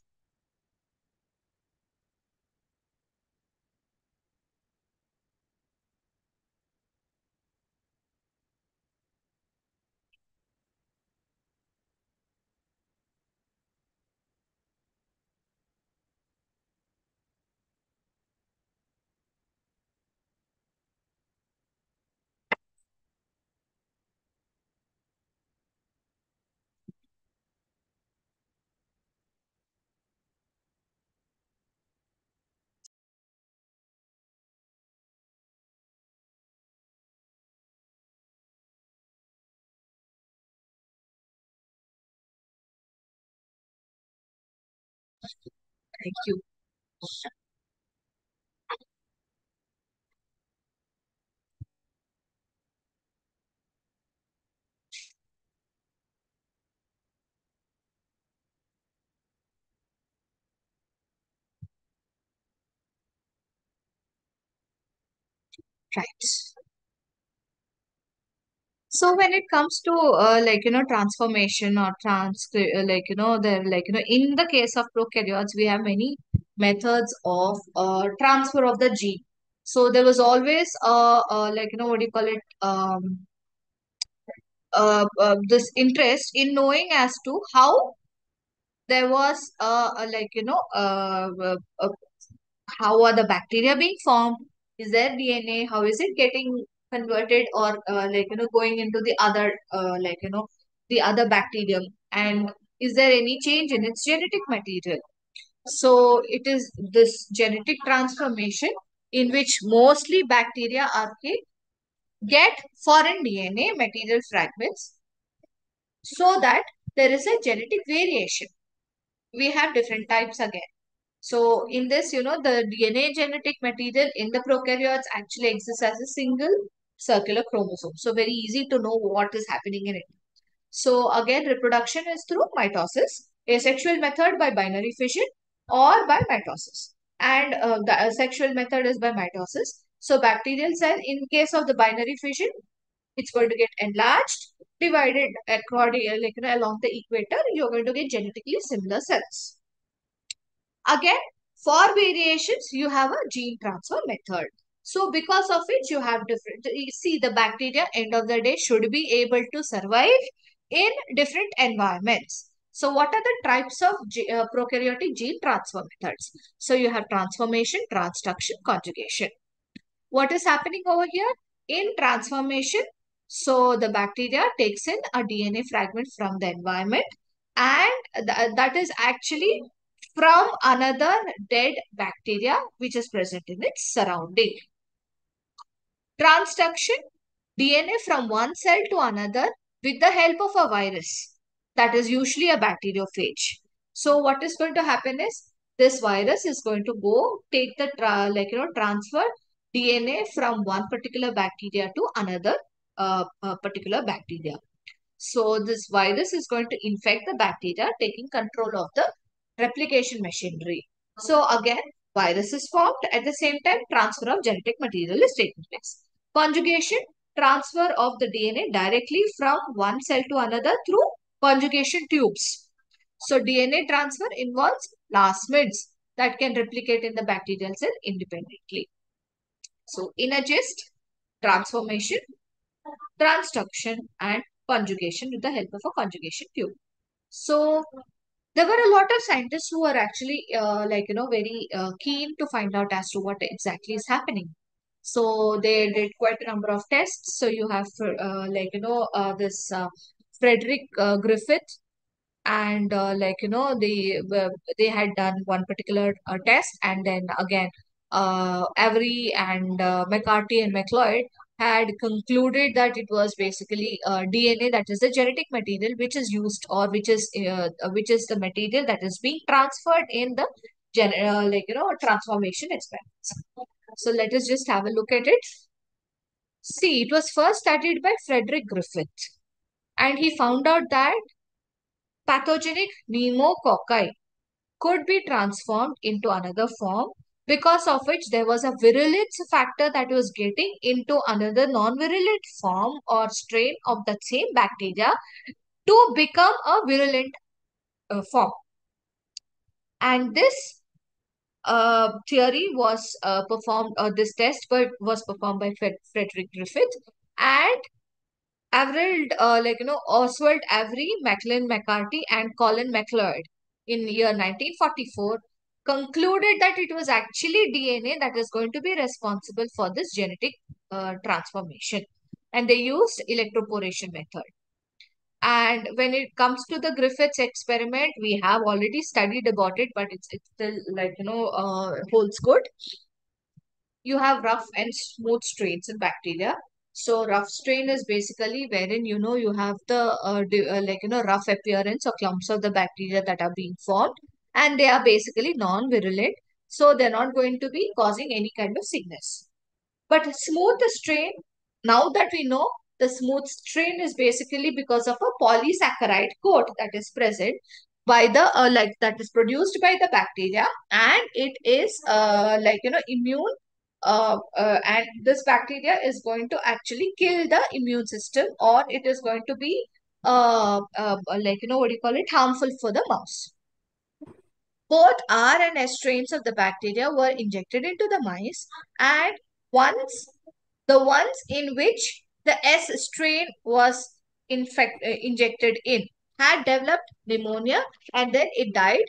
[SPEAKER 1] Thank you. Right. So when it comes to transformation or in the case of prokaryotes, we have many methods of transfer of the gene. So there was always what do you call it, this interest in knowing as to how there was how are the bacteria being formed? Is there DNA? How is it getting converted, or going into the other the other bacterium? And is there any change in its genetic material? So it is this genetic transformation in which mostly bacteria archaea get foreign DNA material fragments, so that there is a genetic variation. We have different types again. So in this, the DNA genetic material in the prokaryotes actually exists as a single circular chromosome. So very easy to know what is happening in it. So again, reproduction is through mitosis, asexual method by binary fission, or by mitosis. And the asexual method is by mitosis. So bacterial cell, in case of the binary fission, it's going to get enlarged, divided according along the equator. You're going to get genetically similar cells. Again, for variations, you have a gene transfer method. So because of which you have different, you see, the bacteria end of the day should be able to survive in different environments. So what are the types of prokaryotic gene transfer methods? So you have transformation, transduction, conjugation. What is happening over here? In transformation, so the bacteria takes in a DNA fragment from the environment, and that is actually from another dead bacteria which is present in its surrounding. Transduction, DNA from one cell to another with the help of a virus, that is usually a bacteriophage. So what is going to happen is, this virus is going to go take the transfer DNA from one particular bacteria to another particular bacteria. So this virus is going to infect the bacteria, taking control of the replication machinery. So again, virus is formed. At the same time, transfer of genetic material is taking place. Conjugation, transfer of the DNA directly from one cell to another through conjugation tubes. So DNA transfer involves plasmids that can replicate in the bacterial cell independently. So in a gist, transformation, transduction and conjugation with the help of a conjugation tube. So there were a lot of scientists who were actually very keen to find out as to what exactly is happening. So they did quite a number of tests. So you have this Frederick Griffith, and they had done one particular test, and then again Avery and McCarthy and McLeod had concluded that it was basically DNA, that is the genetic material which is used, or which is the material that is being transferred in the transformation experiments. So let us just have a look at it. See, it was first studied by Frederick Griffith, and he found out that pathogenic pneumococci could be transformed into another form, because of which there was a virulence factor that was getting into another non-virulent form or strain of the same bacteria to become a virulent form. And this theory was this test was performed by Frederick Griffith, and Oswald Avery, Macklin McCarthy, and Colin McLeod in year 1944 concluded that it was actually DNA that is going to be responsible for this genetic transformation. And they used electroporation method. And when it comes to the Griffiths experiment, we have already studied about it, but it's still holds good. You have rough and smooth strains in bacteria. So rough strain is basically wherein you have the rough appearance or clumps of the bacteria that are being formed, and they are basically non-virulent, so they're not going to be causing any kind of sickness. But smooth strain, now that we know, the smooth strain is basically because of a polysaccharide coat that is present by the that is produced by the bacteria, and it is immune, and this bacteria is going to actually kill the immune system, or it is going to be what do you call it, harmful for the mouse. Both R and S strains of the bacteria were injected into the mice, and once the ones in which the S strain was injected in had developed pneumonia, and then it died.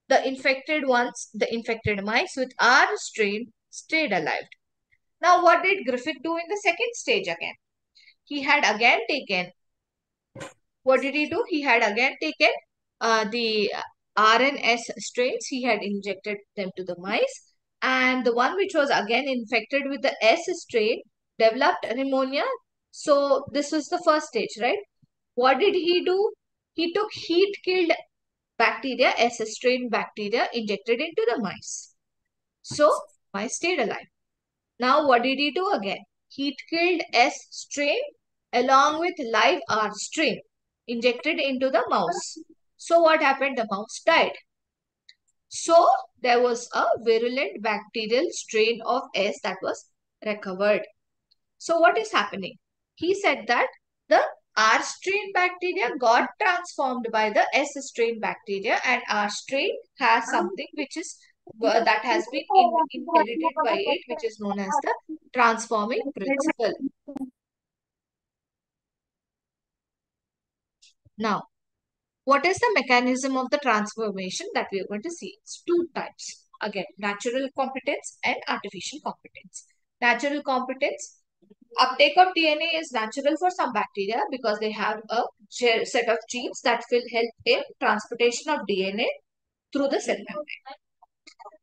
[SPEAKER 1] The infected ones, the infected mice with R strain, stayed alive. Now, what did Griffith do in the second stage again? He had again taken, what did he do? He had again taken the RNS strains, he had injected them to the mice, and the one which was again infected with the S strain developed pneumonia. So, this was the first stage, right? What did he do? He took heat-killed bacteria, S strain bacteria, injected into the mice. So, mice stayed alive. Now, what did he do again? Heat killed S strain along with live R strain injected into the mouse. So, what happened? The mouse died. So, there was a virulent bacterial strain of S that was recovered. So, what is happening? He said that the R strain bacteria got transformed by the S strain bacteria, and R strain has something which is that has been inherited by it, which is known as the transforming principle. Now, what is the mechanism of the transformation that we are going to see? It's two types. Again, natural competence and artificial competence. Natural competence, uptake of DNA is natural for some bacteria because they have a set of genes that will help in transportation of DNA through the cell membrane.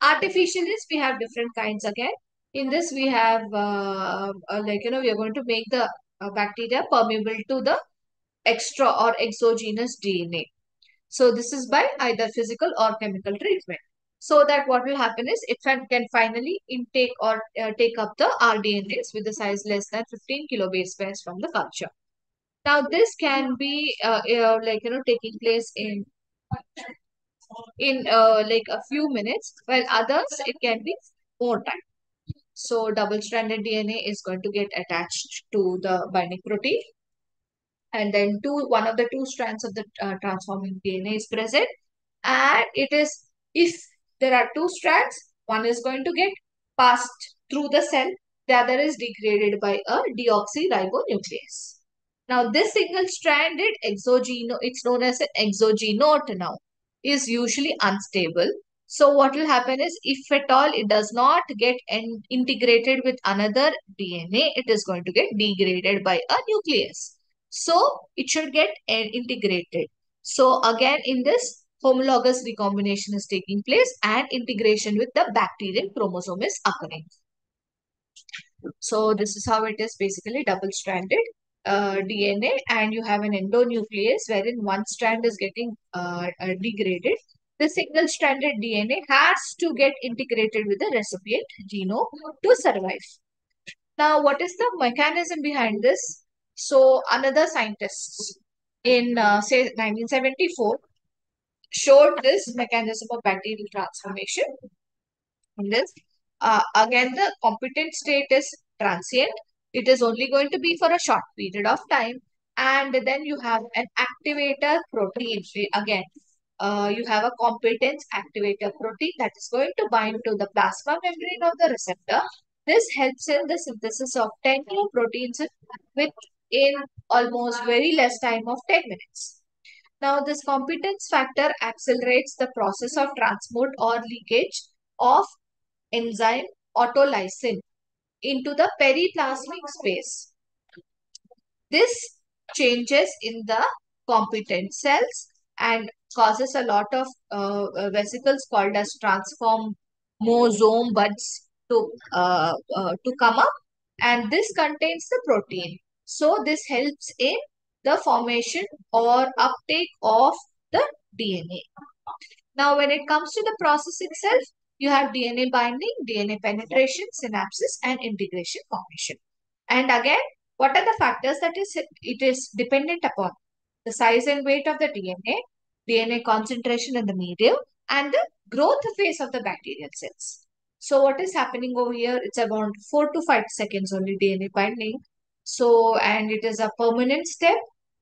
[SPEAKER 1] Artificial is, we have different kinds again. In this, we have we are going to make the bacteria permeable to the extra or exogenous DNA. So this is by either physical or chemical treatment. so that what will happen is it can finally intake or take up the rDNAs with the size less than 15 kilobase pairs from the culture. Now this can be like taking place in like a few minutes, while others it can be more time. So double-stranded DNA is going to get attached to the binding protein, and then one of the two strands of the transforming DNA is present, and it is, if there are two strands, one is going to get passed through the cell, the other is degraded by a deoxyribonuclease. Now this single stranded exogeno, it's known as an exogenote now, is usually unstable. So what will happen is, if at all it does not get integrated with another DNA, it is going to get degraded by a nucleus. So it should get integrated. So again, in this, homologous recombination is taking place and integration with the bacterial chromosome is occurring. So this is how it is, basically double-stranded DNA, and you have an endonuclease wherein one strand is getting degraded. The single-stranded DNA has to get integrated with the recipient genome to survive. Now, what is the mechanism behind this? So another scientist in say 1974 showed this mechanism of bacterial transformation in this. Again, the competent state is transient. It is only going to be for a short period of time. And then you have an activator protein. Again, you have a competence activator protein that is going to bind to the plasma membrane of the receptor. This helps in the synthesis of 10 new proteins within almost very less time of 10 minutes. Now, this competence factor accelerates the process of transport or leakage of enzyme autolysin into the periplasmic space. This changes in the competent cells and causes a lot of vesicles called as transformosome buds to come up, and this contains the protein. So this helps in the formation or uptake of the DNA. Now, when it comes to the process itself, you have DNA binding, DNA penetration, synapses, and integration formation. And again, what are the factors that it is dependent upon? The size and weight of the DNA, DNA concentration in the medium, and the growth phase of the bacterial cells. So what is happening over here? It's about 4 to 5 seconds only DNA binding. So, and it is a permanent step,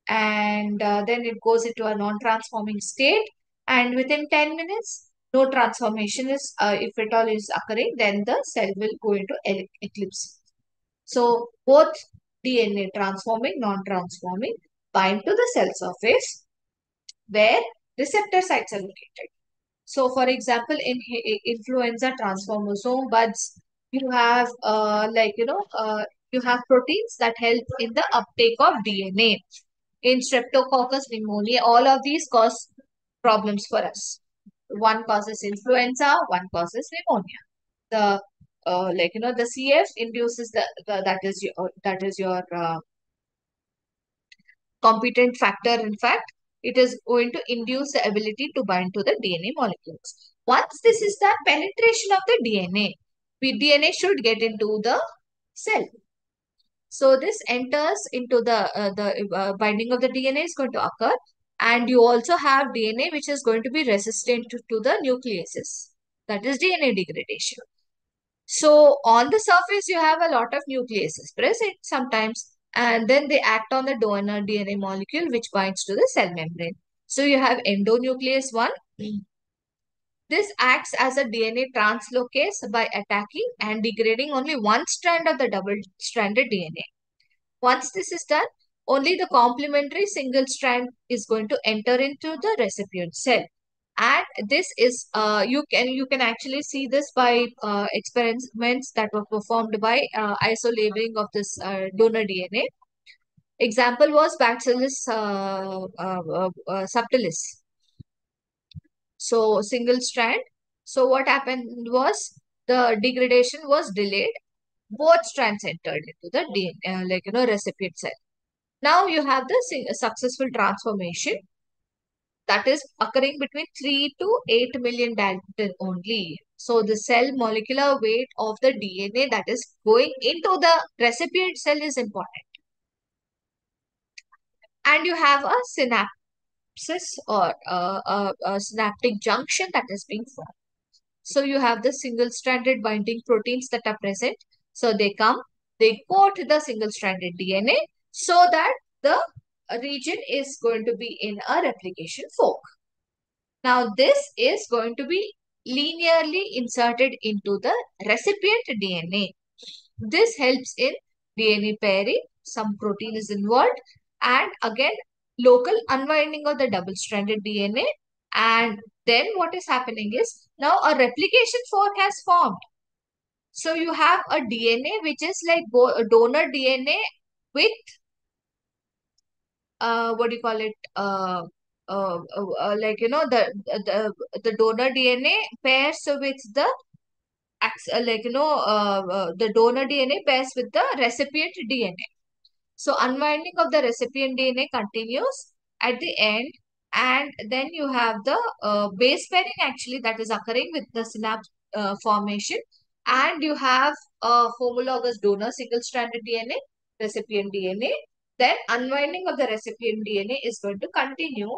[SPEAKER 1] and then it goes into a non-transforming state, and within 10 minutes, no transformation is, if at all is occurring, then the cell will go into eclipse. So both DNA transforming, non-transforming bind to the cell surface where receptor sites are located. So for example, in influenza transformosome buds, you have you have proteins that help in the uptake of DNA. In Streptococcus pneumoniae, all of these cause problems for us. One causes influenza, one causes pneumonia. The the CF induces that is your competent factor. In fact, it is going to induce the ability to bind to the DNA molecules. Once this is the penetration of the DNA, the DNA should get into the cell. So this enters into the binding of the DNA is going to occur, and you also have DNA which is going to be resistant to the nucleases. That is DNA degradation. So on the surface, you have a lot of nucleases present sometimes, and then they act on the donor DNA molecule which binds to the cell membrane. So you have endonuclease 1. This acts as a DNA translocase by attacking and degrading only one strand of the double-stranded DNA. Once this is done, only the complementary single strand is going to enter into the recipient cell. And this is you can actually see this by experiments that were performed by isolabeling of this donor DNA. Example was Bacillus subtilis. So single strand. So what happened was the degradation was delayed. Both strands entered into the DNA, recipient cell. Now you have the successful transformation. that is occurring between 3 to 8 million Dalton only. So the cell molecular weight of the DNA that is going into the recipient cell is important. And you have a synapsis or a synaptic junction that is being formed. So you have the single-stranded binding proteins that are present. So they come, they coat the single-stranded DNA so that the region is going to be in a replication fork. Now this is going to be linearly inserted into the recipient DNA. This helps in DNA pairing, some protein is involved, and again local unwinding of the double-stranded DNA. And then what is happening is now a replication fork has formed. So you have a DNA which is like donor DNA with what do you call it? Like the donor DNA pairs with the the donor DNA pairs with the recipient DNA. So unwinding of the recipient DNA continues at the end, and then you have the base pairing actually that is occurring with the synapse formation, and you have a homologous donor single-stranded DNA, recipient DNA. Then unwinding of the recipient DNA is going to continue,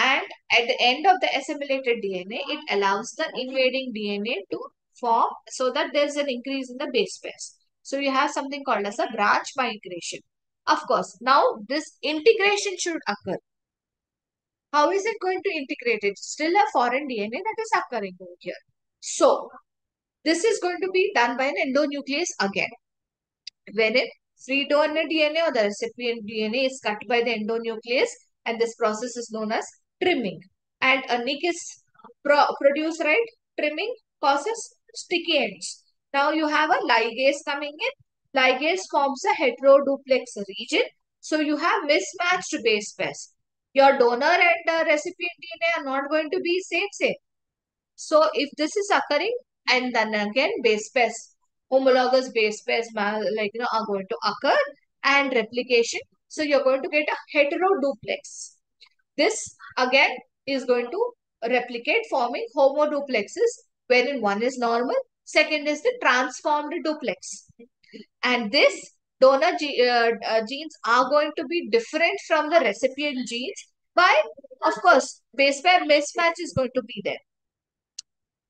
[SPEAKER 1] and at the end of the assimilated DNA, it allows the invading DNA to form so that there's an increase in the base pairs. So you have something called as a branch migration. Of course, now this integration should occur. How is it going to integrate it? Still a foreign DNA that is occurring over here. So, this is going to be done by an endonuclease again. Wherein free donor DNA or the recipient DNA is cut by the endonuclease, and this process is known as trimming. And a nick is produced, right? Trimming causes sticky ends. Now you have a ligase coming in. Ligase forms a heteroduplex region. So you have mismatched base pairs. Your donor and recipient DNA are not going to be same. So if this is occurring, and then again base pairs, homologous base pairs are going to occur, and replication. So you're going to get a heteroduplex. This again is going to replicate forming homoduplexes, wherein one is normal, second is the transformed duplex. And this genes are going to be different from the recipient genes by, of course, base pair mismatch is going to be there.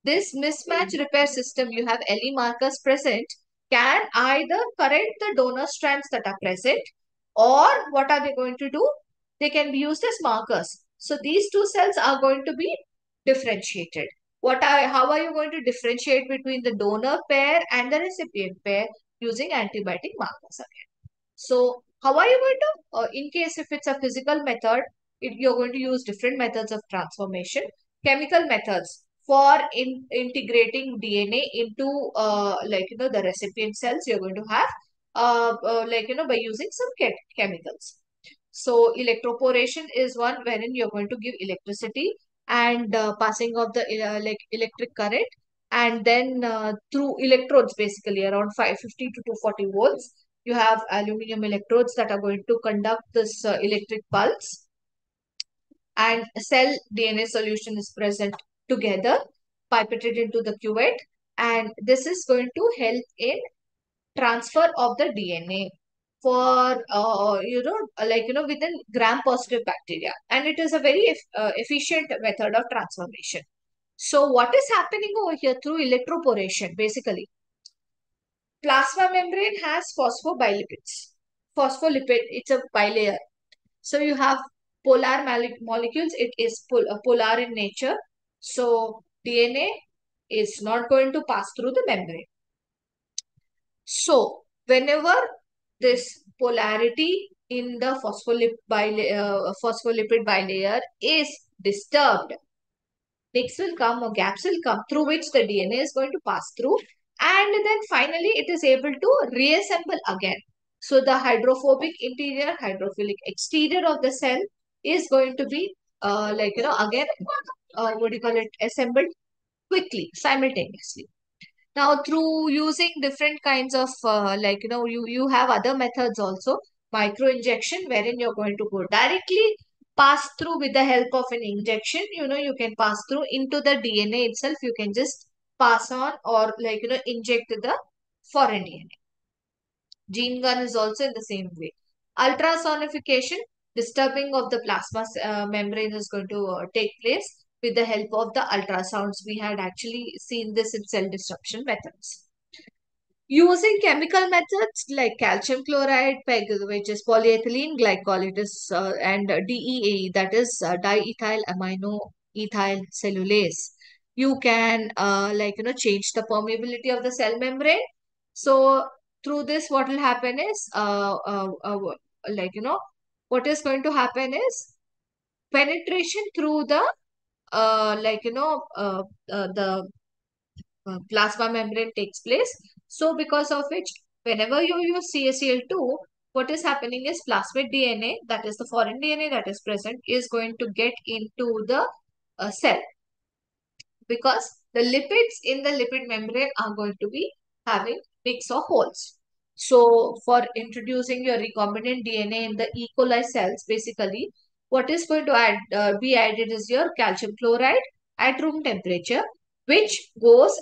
[SPEAKER 1] This mismatch repair system, you have LE markers present, can either correct the donor strands that are present, or what are they going to do? They can be used as markers. So these two cells are going to be differentiated. How are you going to differentiate between the donor pair and the recipient pair? Using antibiotic markers again. So how are you going to, in case if it's a physical method, you're going to use different methods of transformation. Chemical methods for integrating DNA into the recipient cells, you're going to have by using some chemicals. So electroporation is one wherein you're going to give electricity and passing of the electric current, and then through electrodes basically around 550 to 240 volts. You have aluminum electrodes that are going to conduct this electric pulse, and cell DNA solution is present together, pipetted into the cuvette, and this is going to help in transfer of the DNA for within gram positive bacteria, and it is a very efficient method of transformation. So what is happening over here through electroporation? Basically, plasma membrane has phospholipids. Phospholipid, it's a bilayer. So you have polar molecules. It is polar in nature. So DNA is not going to pass through the membrane. So whenever this polarity in the phospholipid bilayer is disturbed, nicks will come or gaps will come through which the DNA is going to pass through, and then finally it is able to reassemble again. So the hydrophobic interior, hydrophilic exterior of the cell is going to be again assembled quickly, simultaneously. Now, through using different kinds of, you have other methods also, micro injection, wherein you're going to go directly pass through with the help of an injection. You can pass through into the DNA itself. You can just pass on or inject the foreign DNA. Gene gun is also in the same way. Ultrasonification, disturbing of the plasma membrane is going to take place with the help of the ultrasounds. We had actually seen this in cell disruption methods. Using chemical methods like calcium chloride, PEG, which is polyethylene glycolysis, and DEA, that is diethyl amino ethyl cellulase. You can change the permeability of the cell membrane. So through this, what will happen is what is going to happen is penetration through the the plasma membrane takes place. So because of which, whenever you use CaCl2, what is happening is plasmid DNA, that is the foreign DNA that is present, is going to get into the cell, because the lipids in the lipid membrane are going to be having mix of holes. So for introducing your recombinant DNA in the E. coli cells, basically what is going to be added is your calcium chloride at room temperature, which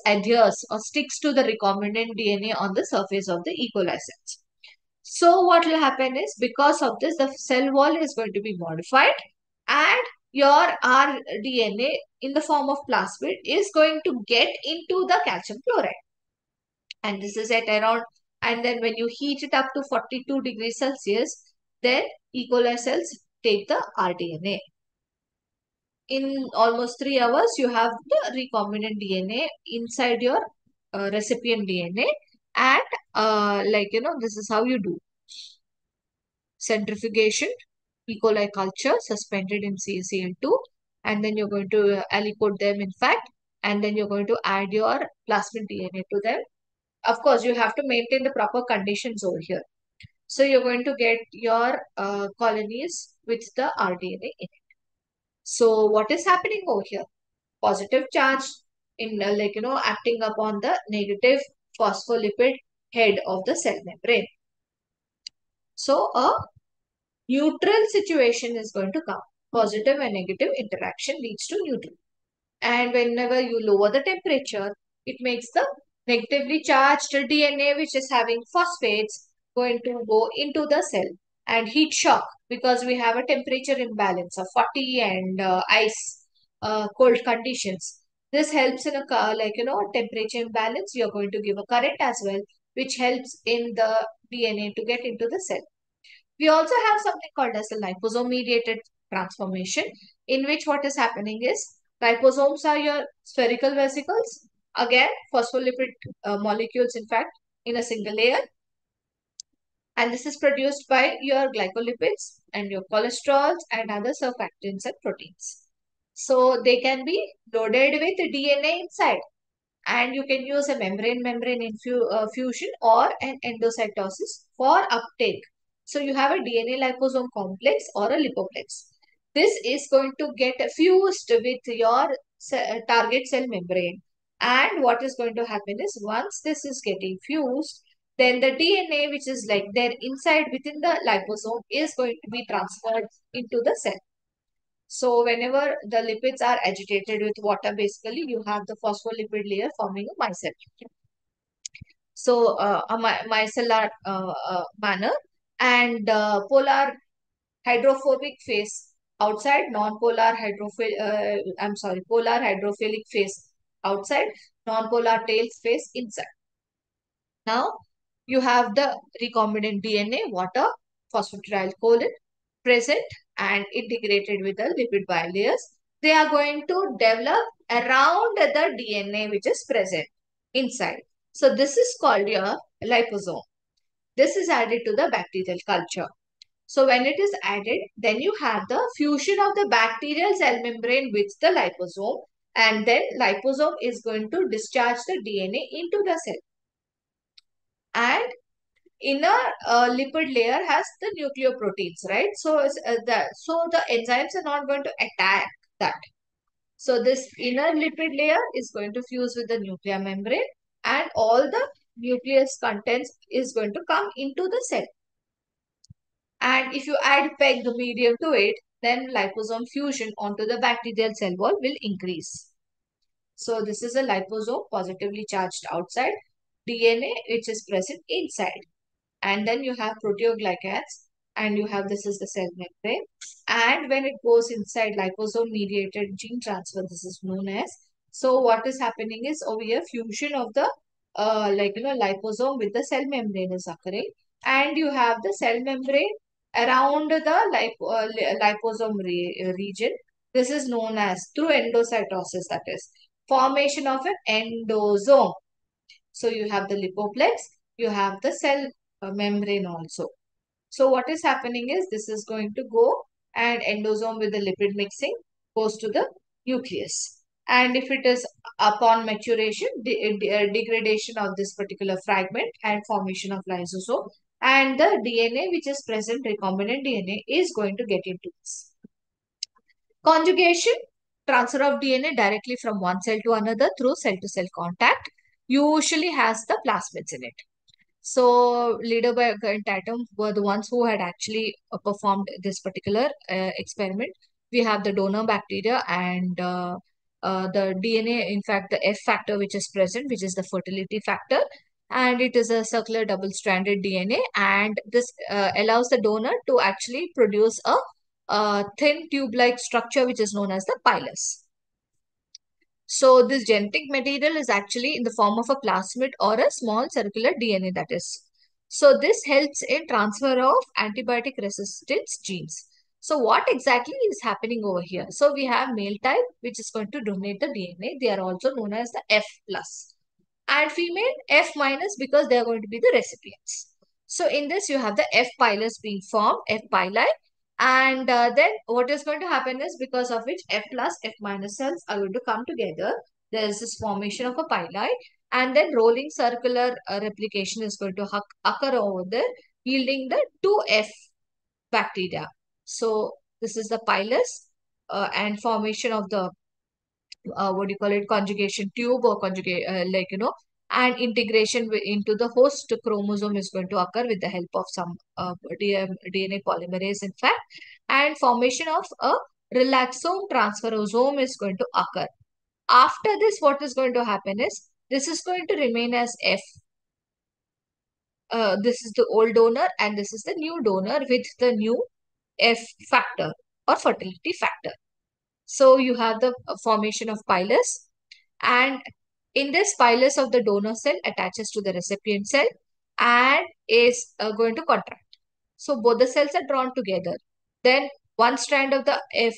[SPEAKER 1] adheres or sticks to the recombinant DNA on the surface of the E. coli cells. So what will happen is, because of this, the cell wall is going to be modified, and your rDNA in the form of plasmid is going to get into the calcium chloride. And this is at around, and then when you heat it up to 42 degrees Celsius, then E. coli cells take the rDNA. In almost 3 hours, you have the recombinant DNA inside your recipient DNA. And this is how you do. Centrifugation, E. coli culture suspended in CaCl2, and then you're going to aliquot them in fact, and then you're going to add your plasmid DNA to them. Of course, you have to maintain the proper conditions over here. So you're going to get your colonies with the rDNA in it. So what is happening over here? Positive charge in acting upon the negative phospholipid head of the cell membrane. So a neutral situation is going to come. Positive and negative interaction leads to neutral. And whenever you lower the temperature, it makes the negatively charged DNA, which is having phosphates, going to go into the cell. And heat shock, because we have a temperature imbalance of 40 and ice cold conditions. This helps in a temperature imbalance. You're going to give a current as well, which helps in the DNA to get into the cell. We also have something called as a liposome mediated transformation, in which what is happening is liposomes are your spherical vesicles, again phospholipid molecules in fact in a single layer, and this is produced by your glycolipids and your cholesterols and other surfactants and proteins. So they can be loaded with DNA inside, and you can use a membrane fusion or an endocytosis for uptake. So you have a DNA liposome complex or a lipoplex. This is going to get fused with your target cell membrane. And what is going to happen is, once this is getting fused, then the DNA, which is like there inside within the liposome, is going to be transferred into the cell. So whenever the lipids are agitated with water, basically you have the phospholipid layer forming a micelle. So a micellar manner, and polar hydrophobic phase outside, non-polar polar hydrophilic phase outside, non-polar tails phase inside. Now you have the recombinant DNA, water, phosphatidylcholine present and integrated with the lipid bilayers. They are going to develop around the DNA which is present inside. So this is called your liposome. This is added to the bacterial culture. So when it is added, then you have the fusion of the bacterial cell membrane with the liposome, and then liposome is going to discharge the DNA into the cell. And inner lipid layer has the nucleoproteins, right? So the enzymes are not going to attack that. So this inner lipid layer is going to fuse with the nuclear membrane, and all the nucleus contents is going to come into the cell. And if you add PEG medium to it, then liposome fusion onto the bacterial cell wall will increase. So this is a liposome positively charged outside, DNA which is present inside. And then you have proteoglycans, and you have, this is the cell membrane. And when it goes inside liposome mediated gene transfer, this is known as. So what is happening is over here fusion of the liposome with the cell membrane is occurring, and you have the cell membrane around the liposome region. This is known as through endocytosis, that is formation of an endosome. So you have the lipoplex, you have the cell membrane also. So what is happening is this is going to go, and endosome with the lipid mixing goes to the nucleus. And if it is upon maturation, degradation of this particular fragment and formation of lysosome, and the DNA which is present, recombinant DNA, is going to get into this. Conjugation, transfer of DNA directly from one cell to another through cell-to-cell contact, usually has the plasmids in it. So Liederberg and Tatum were the ones who had actually performed this particular experiment. We have the donor bacteria and the DNA, in fact, the F factor which is present, which is the fertility factor. And it is a circular double-stranded DNA. And this allows the donor to actually produce a thin tube-like structure which is known as the pilus. So this genetic material is actually in the form of a plasmid or a small circular DNA, that is. So this helps in transfer of antibiotic resistance genes. So what exactly is happening over here? So we have male type which is going to donate the DNA. They are also known as the F plus. And female F minus because they are going to be the recipients. So in this you have the F pilus being formed, F pili. And then what is going to happen is because of which F plus, F minus cells are going to come together. There is this formation of a pili, and then rolling circular replication is going to occur over there, yielding the 2F bacteria. So this is the pilus and formation of the what do you call it, conjugation tube or conjugate and integration into the host chromosome is going to occur with the help of some DNA polymerase, in fact, and formation of a relaxome transferosome is going to occur. After this, what is going to happen is this is going to remain as F. This is the old donor and this is the new donor with the new F factor or fertility factor. So you have the formation of pilus, and in this pilus of the donor cell attaches to the recipient cell and is going to contract. So both the cells are drawn together. Then one strand of the F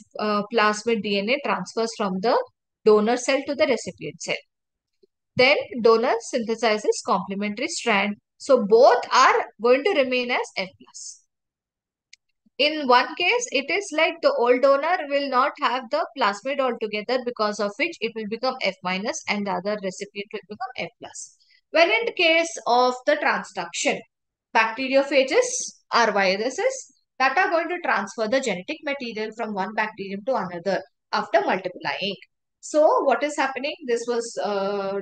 [SPEAKER 1] plasmid DNA transfers from the donor cell to the recipient cell. Then donor synthesizes complementary strand. So both are going to remain as F plus. In one case, it is like the old donor will not have the plasmid altogether, because of which it will become F minus and the other recipient will become F plus. When in the case of the transduction, bacteriophages are viruses that are going to transfer the genetic material from one bacterium to another after multiplying. So what is happening? This was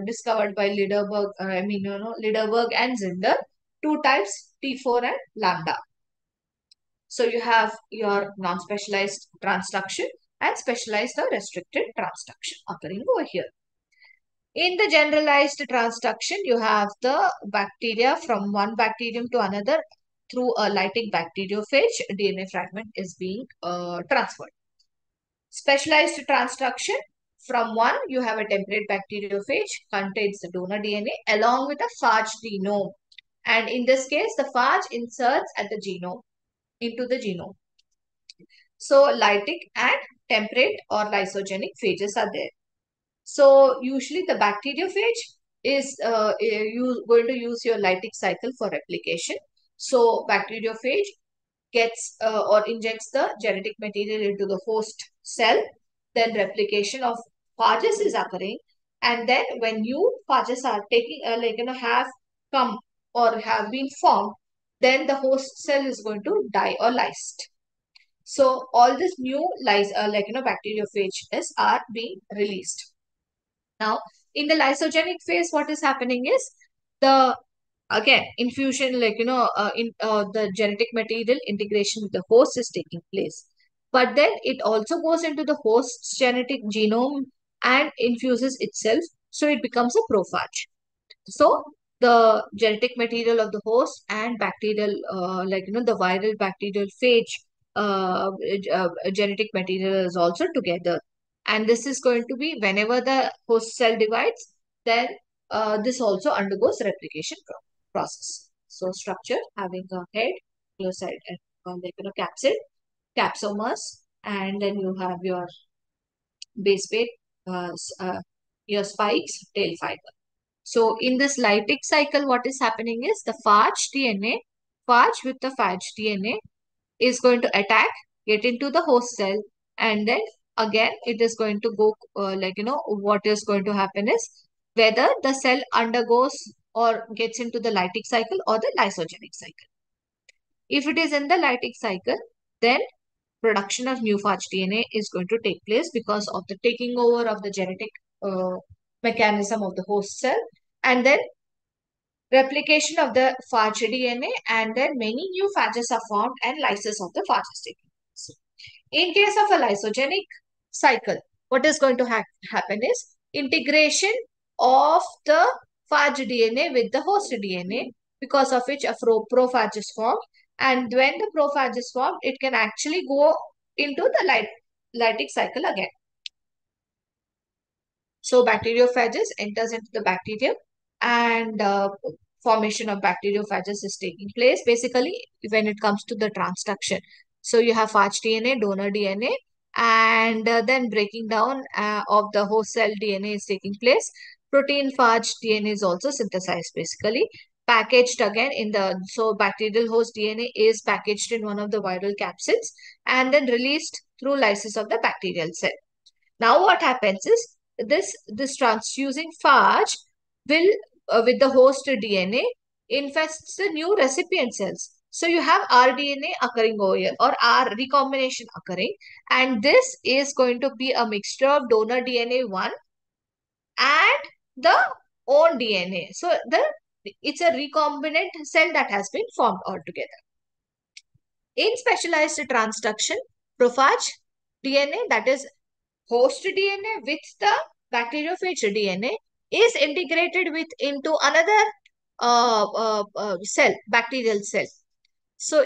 [SPEAKER 1] discovered by Liederberg, Liederberg and Zinder, two types, T4 and lambda. So you have your non-specialized transduction and specialized or restricted transduction occurring over here. In the generalized transduction, you have the bacteria from one bacterium to another through a lytic bacteriophage. DNA fragment is being transferred. Specialized transduction, from one, you have a temperate bacteriophage, contains the donor DNA along with a phage genome. And in this case, the phage inserts at the genome, into the genome. So lytic and temperate or lysogenic phages are there. So usually the bacteriophage is going to use your lytic cycle for replication. So bacteriophage gets or injects the genetic material into the host cell. Then replication of phages is occurring. And then when new phages are taking have come or have been formed, then the host cell is going to die or lysed. So all this new bacteriophages are being released. Now, in the lysogenic phase, what is happening is the again infusion, the genetic material integration with the host is taking place. but then it also goes into the host's genetic genome and infuses itself, so it becomes a prophage. So the genetic material of the host and bacterial, the viral bacterial phage genetic material is also together. And this is going to be whenever the host cell divides, then this also undergoes replication process. So structure having a head, nucleoside, and capsid, capsomes, and then you have your base pair, your spikes, tail fiber. So in this lytic cycle, what is happening is the phage DNA, phage with the phage DNA is going to attack, get into the host cell, and then again it is going to go what is going to happen is whether the cell undergoes or gets into the lytic cycle or the lysogenic cycle. If it is in the lytic cycle, then production of new phage DNA is going to take place because of the taking over of the genetic uh, mechanism of the host cell, and then replication of the phage DNA, and then many new phages are formed and lysis of the phages taking place. In case of a lysogenic cycle, what is going to happen is integration of the phage DNA with the host DNA, because of which a prophage is formed. And when the prophage is formed, it can actually go into the lytic cycle again. So bacteriophages enters into the bacterium, and formation of bacteriophages is taking place basically when it comes to the transduction. So you have phage DNA, donor DNA, and then breaking down of the host cell DNA is taking place. Protein phage DNA is also synthesized basically. Packaged again in the, so bacterial host DNA is packaged in one of the viral capsids and then released through lysis of the bacterial cell. Now what happens is this transfusing phage will with the host DNA infests the new recipient cells. So you have rDNA occurring over here or R recombination occurring, and this is going to be a mixture of donor DNA 1 and the own DNA. So it's a recombinant cell that has been formed altogether. In specialized transduction, prophage DNA, that is host DNA with the bacteriophage DNA, is integrated with into another cell, bacterial cell. So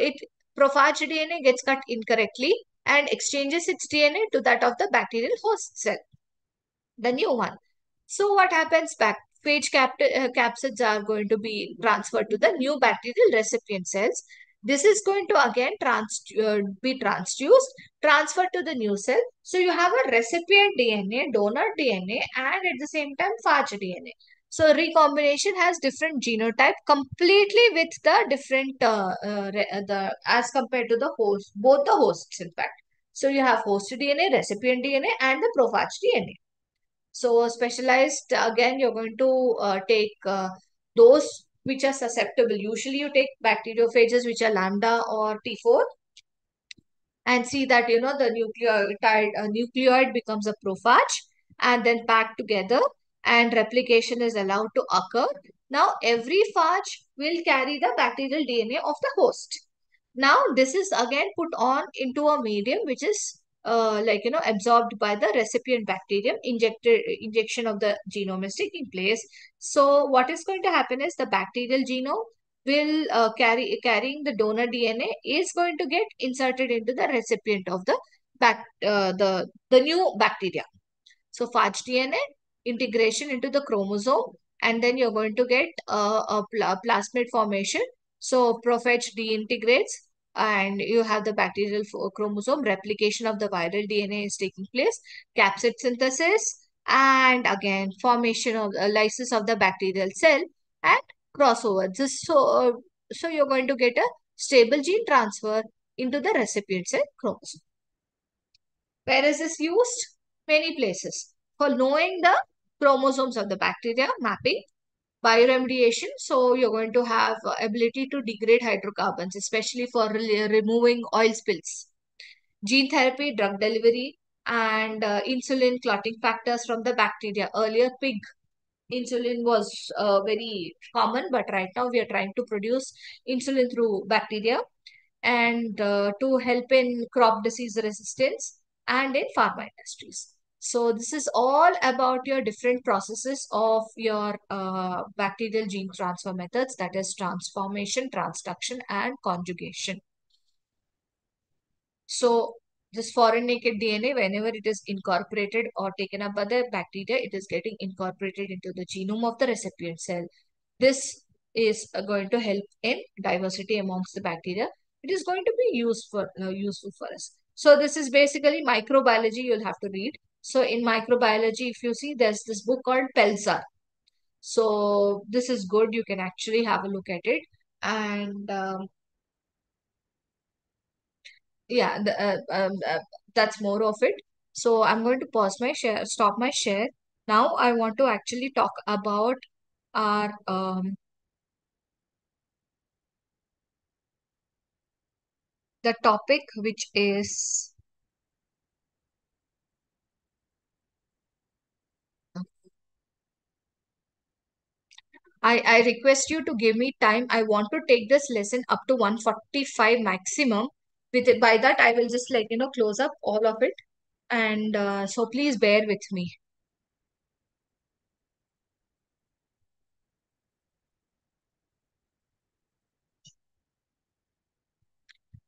[SPEAKER 1] prophage DNA gets cut incorrectly and exchanges its DNA to that of the bacterial host cell, the new one. So what happens? Phage capsids are going to be transferred to the new bacterial recipient cells. This is going to again be transduced, transferred to the new cell. So you have a recipient DNA, donor DNA, and at the same time phage DNA. So recombination has different genotype completely with the different as compared to the host, both the hosts in fact. So you have host DNA, recipient DNA, and the prophage DNA. So specialized, again, you're going to take those which are susceptible. Usually you take bacteriophages which are lambda or T4 and see that, the nucleoid becomes a prophage and then packed together and replication is allowed to occur. Now, every phage will carry the bacterial DNA of the host. Now, this is again put on into a medium which is absorbed by the recipient bacterium. Injection of the genome is taking place. So what is going to happen is the bacterial genome will carrying the donor DNA is going to get inserted into the recipient of the the new bacteria. So phage DNA integration into the chromosome, and then you're going to get a plasmid formation. So prophage deintegrates and you have the bacterial chromosome. Replication of the viral DNA is taking place. Capsid synthesis, and again formation of lysis of the bacterial cell and crossover. So you're going to get a stable gene transfer into the recipient cell chromosome. Where is this used? Many places. For knowing the chromosomes of the bacteria, mapping, bioremediation. So you're going to have ability to degrade hydrocarbons, especially for removing oil spills. Gene therapy, drug delivery, and insulin clotting factors from the bacteria. Earlier, pig insulin was very common, but right now we are trying to produce insulin through bacteria. and to help in crop disease resistance and in pharma industries. So this is all about your different processes of your bacterial gene transfer methods, that is transformation, transduction, and conjugation. So this foreign naked DNA, whenever it is incorporated or taken up by the bacteria, it is getting incorporated into the genome of the recipient cell. This is going to help in diversity amongst the bacteria. It is going to be useful for us. So this is basically microbiology you'll have to read. So in microbiology, if you see, there's this book called Pelsar. So this is good. You can actually have a look at it. And yeah, that's more of it. So I'm going to pause my share, stop my share. Now I want to actually talk about our the topic, which is I request you to give me time. I want to take this lesson up to 145 maximum. With it, by that I will just close up all of it. And so please bear with me.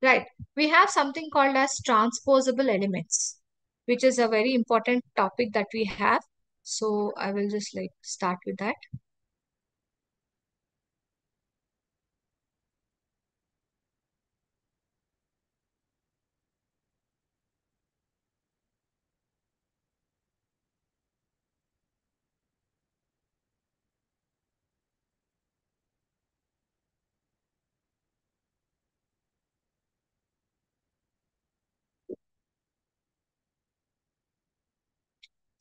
[SPEAKER 1] Right. We have something called as transposable elements, which is a very important topic that we have. So I will just start with that.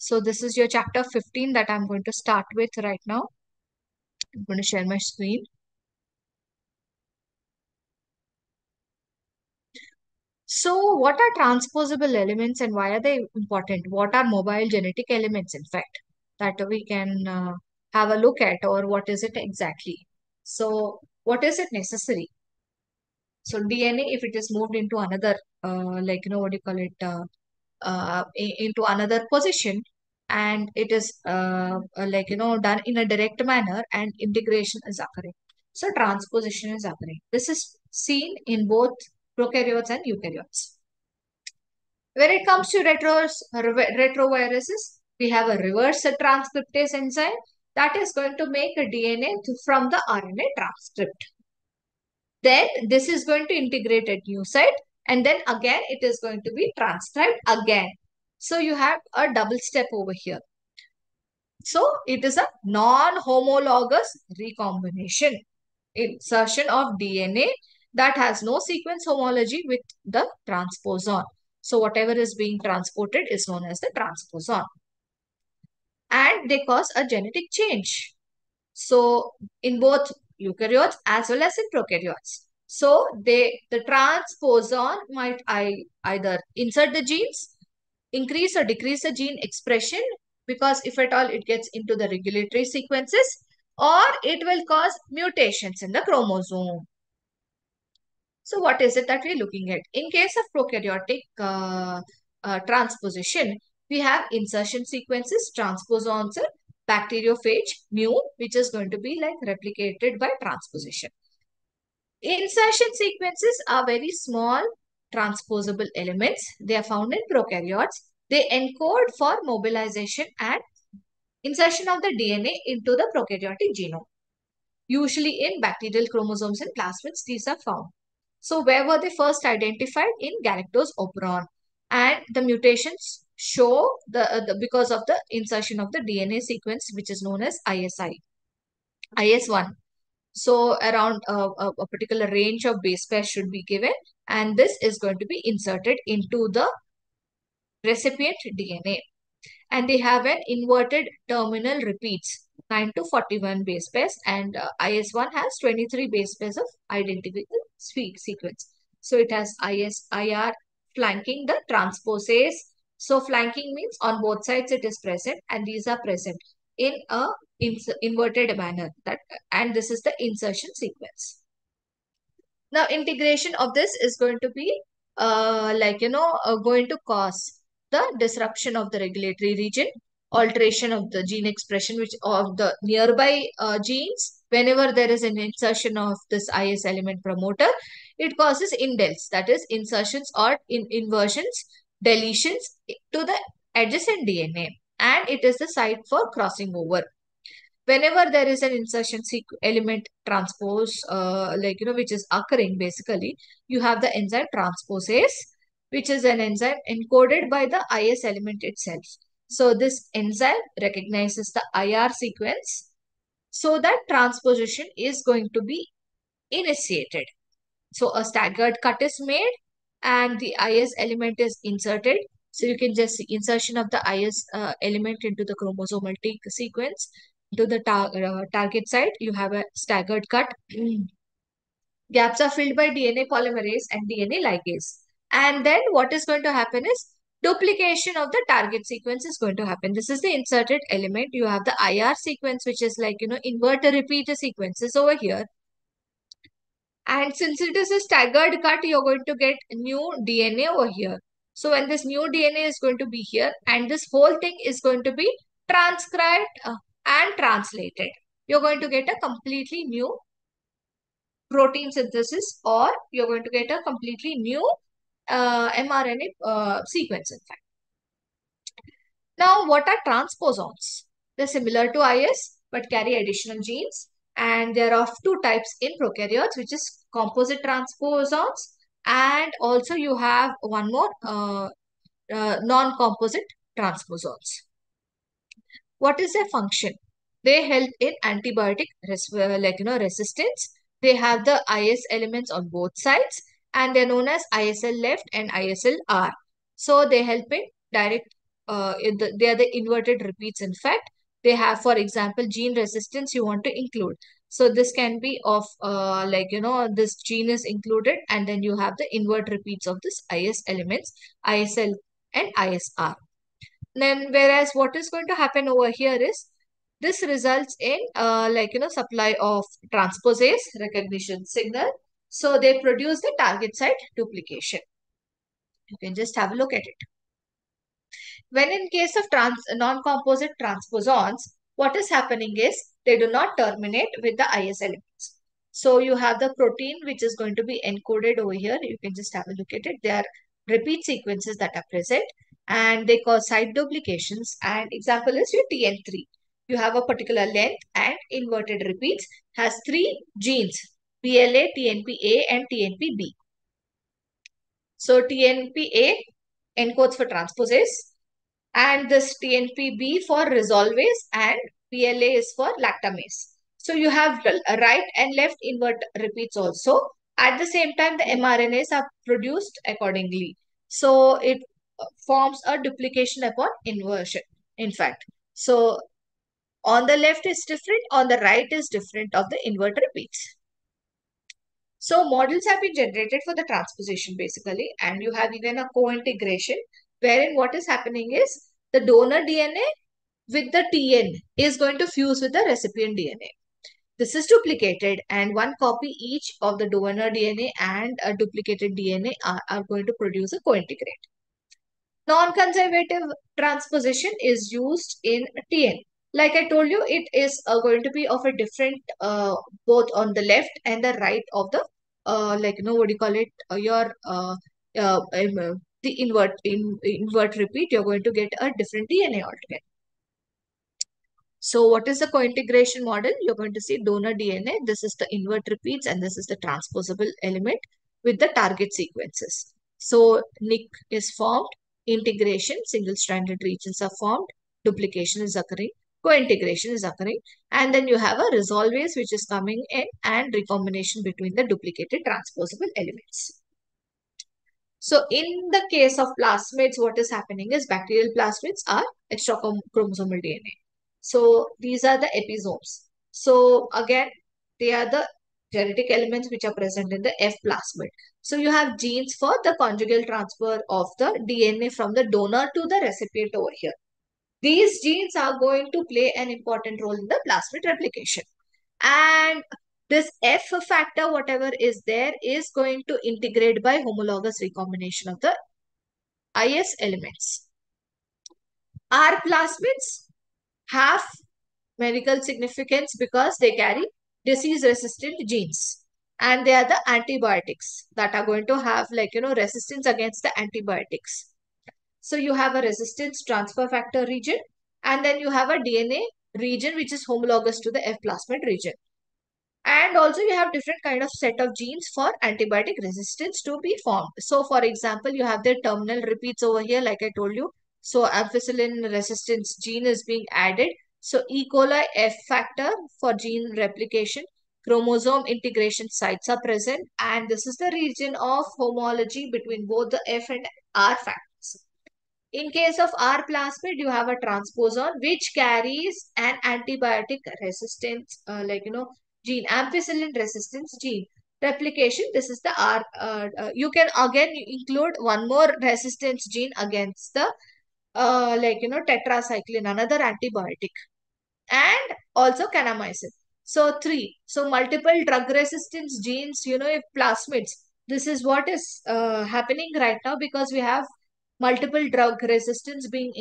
[SPEAKER 1] So this is your chapter 15 that I'm going to start with right now. I'm going to share my screen. So what are transposable elements and why are they important? What are mobile genetic elements, in fact, that we can have a look at, or what is it exactly? So what is it necessary? So DNA, if it is moved into another, what do you call it, into another position, and it is done in a direct manner, and integration is occurring. So transposition is occurring. This is seen in both prokaryotes and eukaryotes. When it comes to retroviruses, we have a reverse transcriptase enzyme that is going to make a DNA from the RNA transcript. Then this is going to integrate at new site, and then again it is going to be transcribed again. So you have a double step over here. So it is a non-homologous recombination, insertion of DNA that has no sequence homology with the transposon. So whatever is being transported is known as the transposon. And they cause a genetic change. So in both eukaryotes as well as in prokaryotes. So the transposon might either insert the genes, increase or decrease the gene expression, because if at all it gets into the regulatory sequences, or it will cause mutations in the chromosome. So what is it that we're looking at? In case of prokaryotic transposition, we have insertion sequences, transposons, bacteriophage, mu, which is going to be replicated by transposition. Insertion sequences are very small transposable elements. They are found in prokaryotes. They encode for mobilization and insertion of the DNA into the prokaryotic genome. Usually in bacterial chromosomes and plasmids, these are found. So where were they first identified? In galactose operon. And the mutations show because of the insertion of the DNA sequence, which is known as ISI, IS1. So around a particular range of base pairs should be given, and this is going to be inserted into the recipient DNA. And they have an inverted terminal repeats, 9 to 41 base pairs, and IS1 has 23 base pairs of identical sequence. So it has IR flanking the transposase. So flanking means on both sides it is present, and these are present in a inverted manner. And this is the insertion sequence. Now, integration of this is going to be going to cause the disruption of the regulatory region, alteration of the gene expression which of the nearby genes. Whenever there is an insertion of this IS element promoter, it causes indels, that is insertions or inversions, deletions to the adjacent DNA, and it is the site for crossing over. Whenever there is an insertion element transpose, which is occurring, basically, you have the enzyme transposase, which is an enzyme encoded by the IS element itself. So this enzyme recognizes the IR sequence so that transposition is going to be initiated. So a staggered cut is made and the IS element is inserted. So you can just see insertion of the IS element into the chromosomal sequence to the target site. You have a staggered cut. Gaps are filled by DNA polymerase and DNA ligase. And then what is going to happen is duplication of the target sequence is going to happen. This is the inserted element. You have the IR sequence, which is like, invert repeater sequences over here. And since it is a staggered cut, you're going to get new DNA over here. So when this new DNA is going to be here and this whole thing is going to be transcribed and translated, you're going to get a completely new protein synthesis, or you're going to get a completely new mRNA sequence, in fact. Now, what are transposons? They're similar to IS but carry additional genes. And there are two types in prokaryotes, which is composite transposons. And also you have one more non-composite transposons. What is their function? They help in antibiotic resistance. They have the IS elements on both sides and they're known as ISL left and ISL R. So they help in direct, they are the inverted repeats. In fact, they have, for example, gene resistance you want to include. So this can be of this gene is included and then you have the invert repeats of this IS elements, ISL and ISR. Then whereas what is going to happen over here is this results in supply of transposase recognition signal. So they produce the target site duplication. You can just have a look at it. When in case of non-composite transposons, what is happening is they do not terminate with the IS elements. So you have the protein which is going to be encoded over here. You can just have a look at it. There are repeat sequences that are present and they cause site duplications. And example is your TN3. You have a particular length and inverted repeats, has three genes, PLA, TNPA and TNPB. So TNPA encodes for transposase and this TNPB for resolvase and PLA is for lactamase. So you have right and left invert repeats also. At the same time, the mRNAs are produced accordingly. So it forms a duplication upon inversion, in fact. So on the left is different, on the right is different of the invert repeats. So models have been generated for the transposition basically, and you have even a co-integration wherein what is happening is the donor DNA with the TN is going to fuse with the recipient DNA. This is duplicated and one copy each of the donor DNA and a duplicated DNA are going to produce a co-integrate. Non-conservative transposition is used in TN. Like I told you, it is going to be of a different, both on the left and the right of the, what do you call it, the invert repeat, you're going to get a different DNA altogether. So what is the co-integration model? You're going to see donor DNA. This is the invert repeats and this is the transposable element with the target sequences. So NIC is formed, integration, single-stranded regions are formed, duplication is occurring, co-integration is occurring, and then you have a resolvase which is coming in and recombination between the duplicated transposable elements. So in the case of plasmids, what is happening is bacterial plasmids are extrachromosomal DNA. So these are the episomes. So again, they are the genetic elements which are present in the F plasmid. So you have genes for the conjugal transfer of the DNA from the donor to the recipient over here. These genes are going to play an important role in the plasmid replication. And This F factor, whatever is there, is going to integrate by homologous recombination of the IS elements. R plasmids have medical significance because they carry disease resistant genes, and they are the antibiotics that are going to have, like, resistance against the antibiotics. So you have a resistance transfer factor region, and then you have a DNA region which is homologous to the F plasmid region. And also you have different kind of set of genes for antibiotic resistance to be formed. So for example, you have the terminal repeats over here, like I told you. So ampicillin resistance gene is being added. So E. coli F factor for gene replication, chromosome integration sites are present. And this is the region of homology between both the F and R factors. In case of R plasmid, you have a transposon which carries an antibiotic resistance, gene, ampicillin resistance gene. Replication, this is the R. You can again include one more resistance gene against the, tetracycline, another antibiotic, and also kanamycin. So three. So multiple drug resistance genes, if plasmids. This is what is happening right now because we have multiple drug resistance being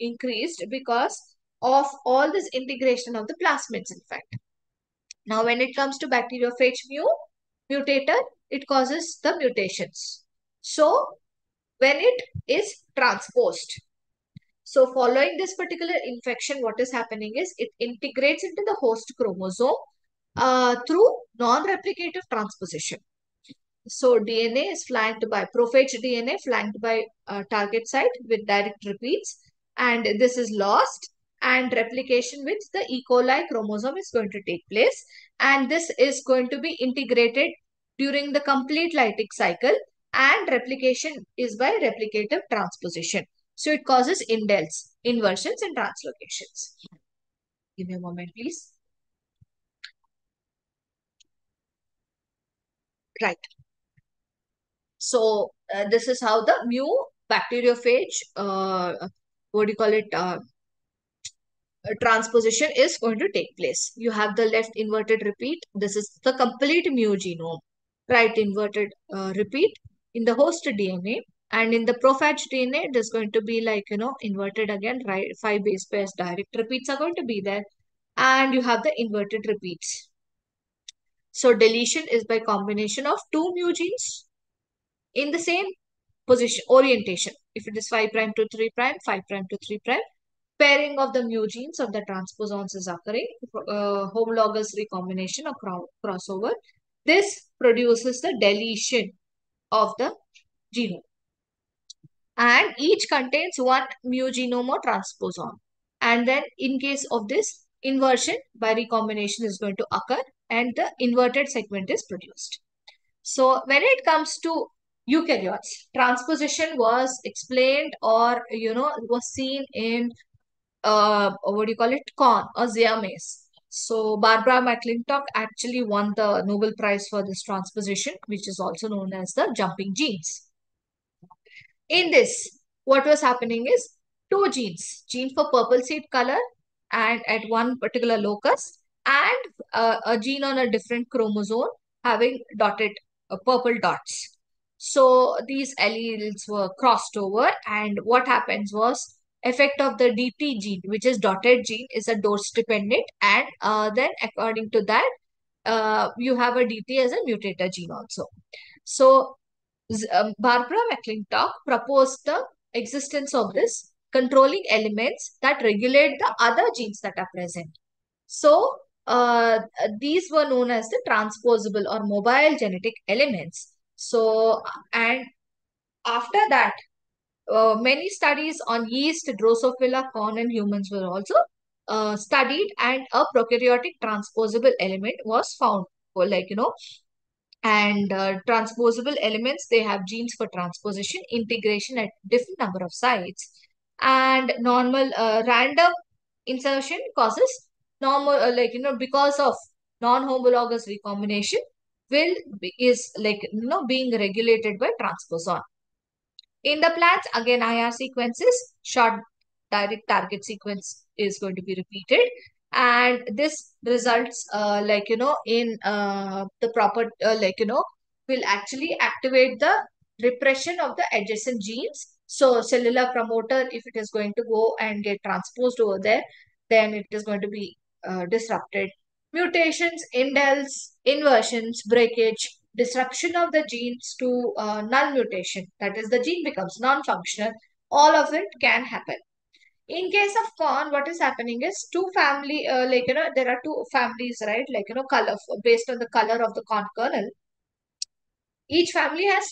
[SPEAKER 1] increased because of all this integration of the plasmids, in fact. Now, when it comes to bacteriophage mutator, it causes the mutations. So, when it is transposed, so following this particular infection, what is happening is it integrates into the host chromosome through non-replicative transposition. So DNA is flanked by prophage DNA flanked by target site with direct repeats, and this is lost, and replication with the E. coli chromosome is going to take place, and this is going to be integrated during the complete lytic cycle, and replication is by replicative transposition. So it causes indels, inversions and translocations. Give me a moment, please. Right. So this is how the mu bacteriophage, what do you call it, transposition is going to take place. You have the left inverted repeat. This is the complete mu genome. Right inverted repeat in the host DNA. And in the prophage DNA, it is going to be like, inverted again, right? 5 base pairs direct repeats are going to be there. And you have the inverted repeats. So deletion is by combination of two mu genes in the same position, orientation. If it is 5 prime to 3 prime, 5 prime to 3 prime, pairing of the mu genes of the transposons is occurring, homologous recombination or crossover. This produces the deletion of the genome. And each contains one mu genome or transposon. And then in case of this, inversion by recombination is going to occur and the inverted segment is produced. So when it comes to eukaryotes, transposition was explained or, was seen in, what do you call it, corn or Zea mays. So Barbara McClintock actually won the Nobel Prize for this transposition, which is also known as the jumping genes. In this, what was happening is two genes, gene for purple seed color and at one particular locus, and a gene on a different chromosome having dotted purple dots. So these alleles were crossed over, and what happens was effect of the DT gene, which is dotted gene, is a dose dependent, and then according to that, you have a DT as a mutator gene also. So Barbara McClintock proposed the existence of this controlling elements that regulate the other genes that are present. So, these were known as the transposable or mobile genetic elements. So, and after that, many studies on yeast, Drosophila, corn, and humans were also studied, and a prokaryotic transposable element was found. Like, and transposable elements, they have genes for transposition, integration at different number of sites, and normal random insertion causes normal, because of non-homologous recombination is like, being regulated by transposon. In the plants, again, IR sequences, short direct target sequence is going to be repeated. and this results in the proper will actually activate the repression of the adjacent genes. So cellular promoter, if it is going to go and get transposed over there, then it is going to be disrupted. Mutations, indels, inversions, breakage, disruption of the genes to null mutation, that is the gene becomes non-functional, all of it can happen. In case of corn, what is happening is two family, there are two families, right? Color, based on the color of the corn kernel. Each family has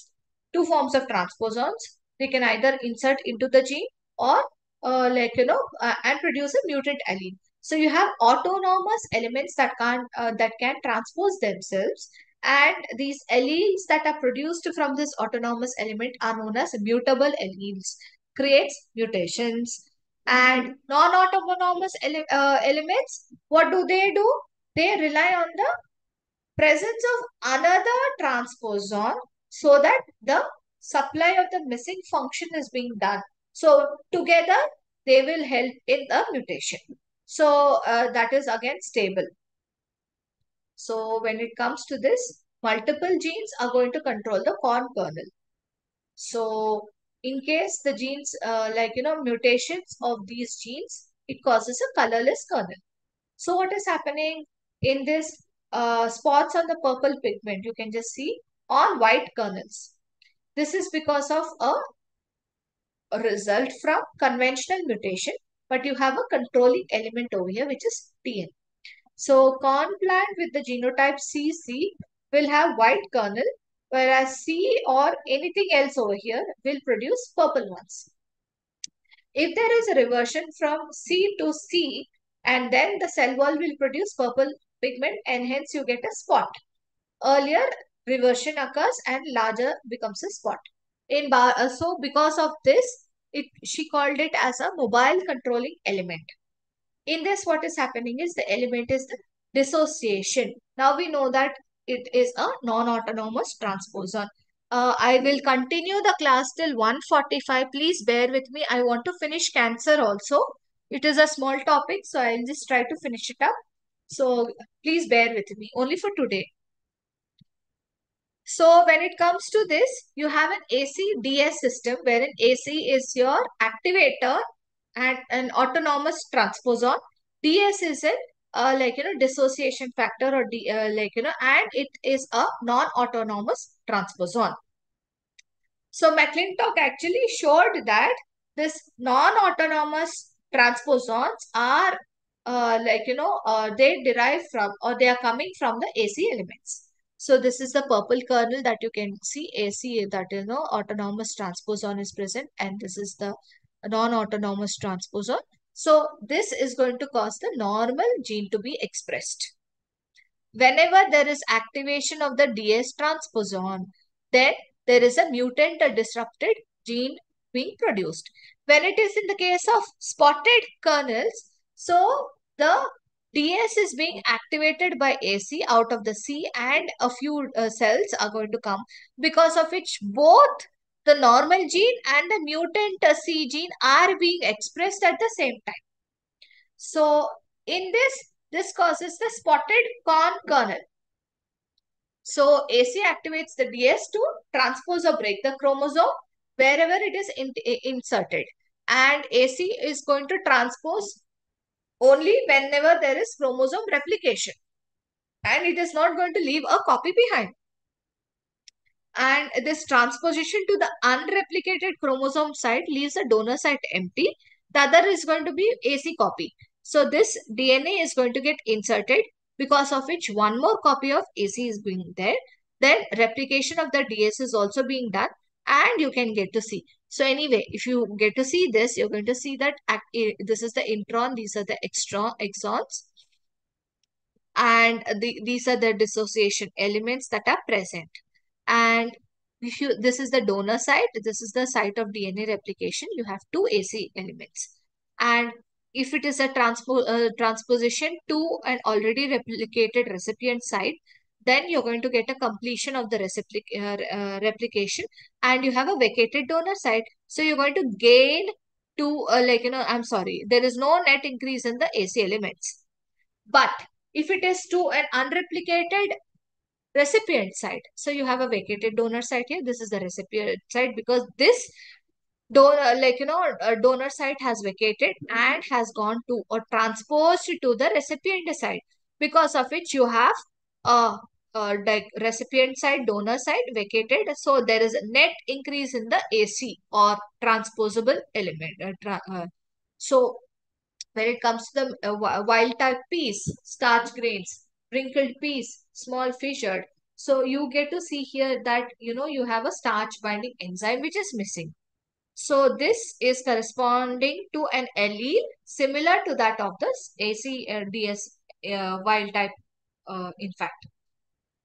[SPEAKER 1] two forms of transposons. They can either insert into the gene or, and produce a mutant allele. So you have autonomous elements that can transpose themselves, and these alleles that are produced from this autonomous element are known as mutable alleles. Creates mutations. And non-autonomous elements, what do? They rely on the presence of another transposon so that the supply of the missing function is being done. So together they will help in the mutation. So that is again stable. So when it comes to this, multiple genes are going to control the corn kernel. So in case the genes, mutations of these genes, it causes a colorless kernel. So what is happening in this spots on the purple pigment, you can just see on white kernels. This is because of a result from conventional mutation, but you have a controlling element over here, which is TN. So corn plant with the genotype CC will have white kernel, whereas C or anything else over here will produce purple ones. If there is a reversion from C to C, and then the cell wall will produce purple pigment, and hence you get a spot. Earlier, reversion occurs and larger becomes a spot. So because of this, she called it as a mobile controlling element. In this, what is happening is the element is the dissociation. Now we know that it is a non-autonomous transposon. I will continue the class till 1:45. Please bear with me. I want to finish cancer also. It is a small topic, so I'll just try to finish it up. So please bear with me only for today. So when it comes to this, you have an AC-DS system wherein AC is your activator and an autonomous transposon. DS is a dissociation factor or and it is a non-autonomous transposon. So McClintock actually showed that this non-autonomous transposons are they derive from or they are coming from the AC elements. So this is the purple kernel that you can see AC, that autonomous transposon is present, and this is the non-autonomous transposon. So this is going to cause the normal gene to be expressed. Whenever there is activation of the DS transposon, then there is a mutant or disrupted gene being produced. When it is in the case of spotted kernels, so the DS is being activated by AC out of the C, and a few cells are going to come, because of which both the normal gene and the mutant C gene are being expressed at the same time. So in this causes the spotted corn kernel. So AC activates the DS to transpose or break the chromosome wherever it is inserted. And AC is going to transpose only whenever there is chromosome replication. And it is not going to leave a copy behind. And this transposition to the unreplicated chromosome site leaves the donor site empty. The other is going to be AC copy. So this DNA is going to get inserted, because of which one more copy of AC is being there. Then replication of the DS is also being done, and you can get to see. So anyway, if you get to see this, you're going to see that this is the intron, these are the exons, and these are the dissociation elements that are present. And if this is the donor site, this is the site of DNA replication, you have two AC elements. And if it is a transposition to an already replicated recipient site, then you're going to get a completion of the replication, and you have a vacated donor site. So you're going to gain I'm sorry, there is no net increase in the AC elements. But if it is to an unreplicated recipient site, so you have a vacated donor site here. This is the recipient site because this donor, donor site has vacated and has gone to or transposed to the recipient site, because of which you have a, like recipient side, donor side vacated. So there is a net increase in the AC or transposable element. So when it comes to the wild type peas, starch grains, wrinkled peas, small fissured. So you get to see here that you have a starch binding enzyme which is missing. So this is corresponding to an allele similar to that of the ACDS wild type, in fact.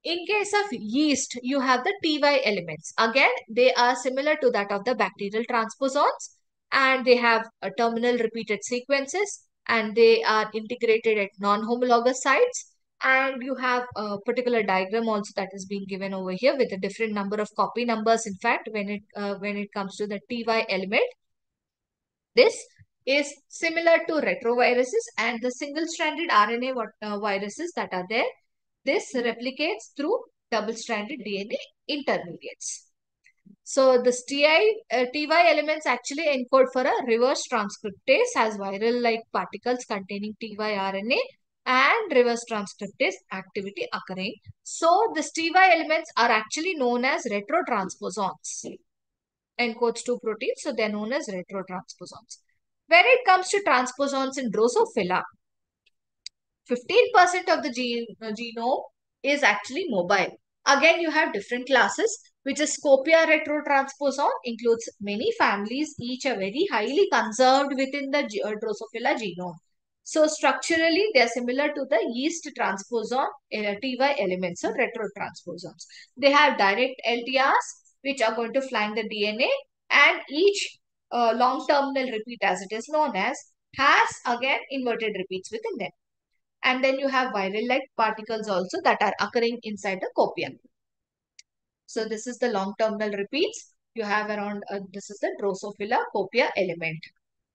[SPEAKER 1] In case of yeast, you have the TY elements. Again, they are similar to that of the bacterial transposons, and they have a terminal repeated sequences, and they are integrated at non-homologous sites. And you have a particular diagram also that is being given over here with a different number of copy numbers. In fact, when it comes to the TY element, this is similar to retroviruses and the single-stranded RNA viruses that are there. This replicates through double-stranded DNA intermediates. So the TY elements actually encode for a reverse transcriptase as viral-like particles containing TY RNA and reverse transcriptase activity occurring. So the TY elements are actually known as retrotransposons. Encodes two proteins, so they're known as retrotransposons. When it comes to transposons in Drosophila, 15% of the genome is actually mobile. Again, you have different classes, which is Scopia retrotransposon, includes many families, each are very highly conserved within the Drosophila genome. So structurally, they are similar to the yeast transposon TY elements of retrotransposons. They have direct LTRs, which are going to flank the DNA, and each long terminal repeat, as it is known as, has again inverted repeats within them. And then you have viral-like particles also that are occurring inside the copia. So this is the long terminal repeats. You have around, this is the Drosophila copia element.